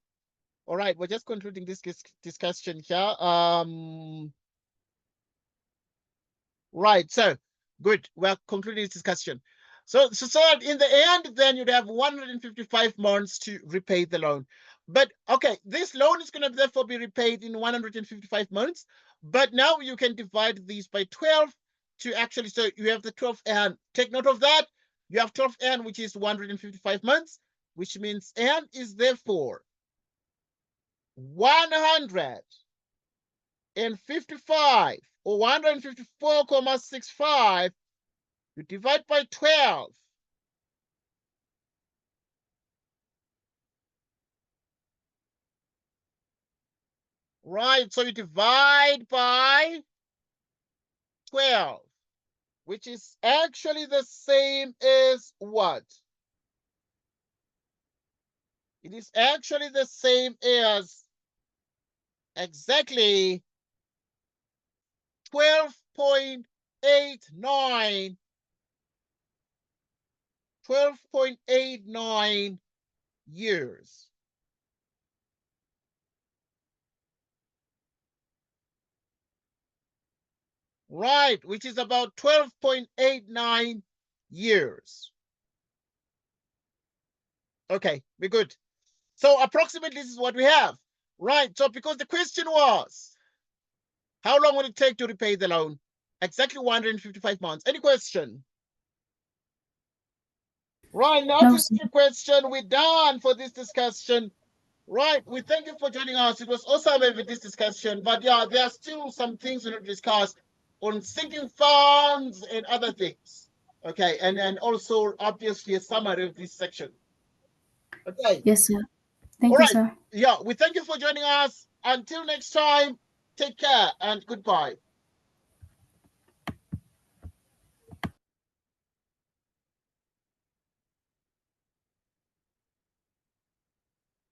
All right, we're just concluding this discussion here. Right. So good. We're concluding this discussion. So in the end, then you'd have 155 months to repay the loan. But okay, this loan is going to therefore be repaid in 155 months. But now you can divide these by 12 to actually, so you have the 12 and take note of that. You have 12 and which is 155 months, which means and is therefore 155 or 154.65. You divide by 12. Right, so you divide by 12, which is actually the same as what? It is actually the same as exactly 12.89 12.89 years. Right, which is about 12.89 years. Okay, we're good. So approximately this is what we have. Right, so because the question was, how long will it take to repay the loan? Exactly 155 months. Any question? Right, now No, to sir. the question, we're done for this discussion. Right, we thank you for joining us. It was awesome having this discussion, but yeah, there are still some things we need to discuss on sinking funds and other things. Okay, and also obviously a summary of this section. Okay, Yes, sir. all Thank you, right. sir. Yeah, we thank you for joining us. Until next time, take care and goodbye.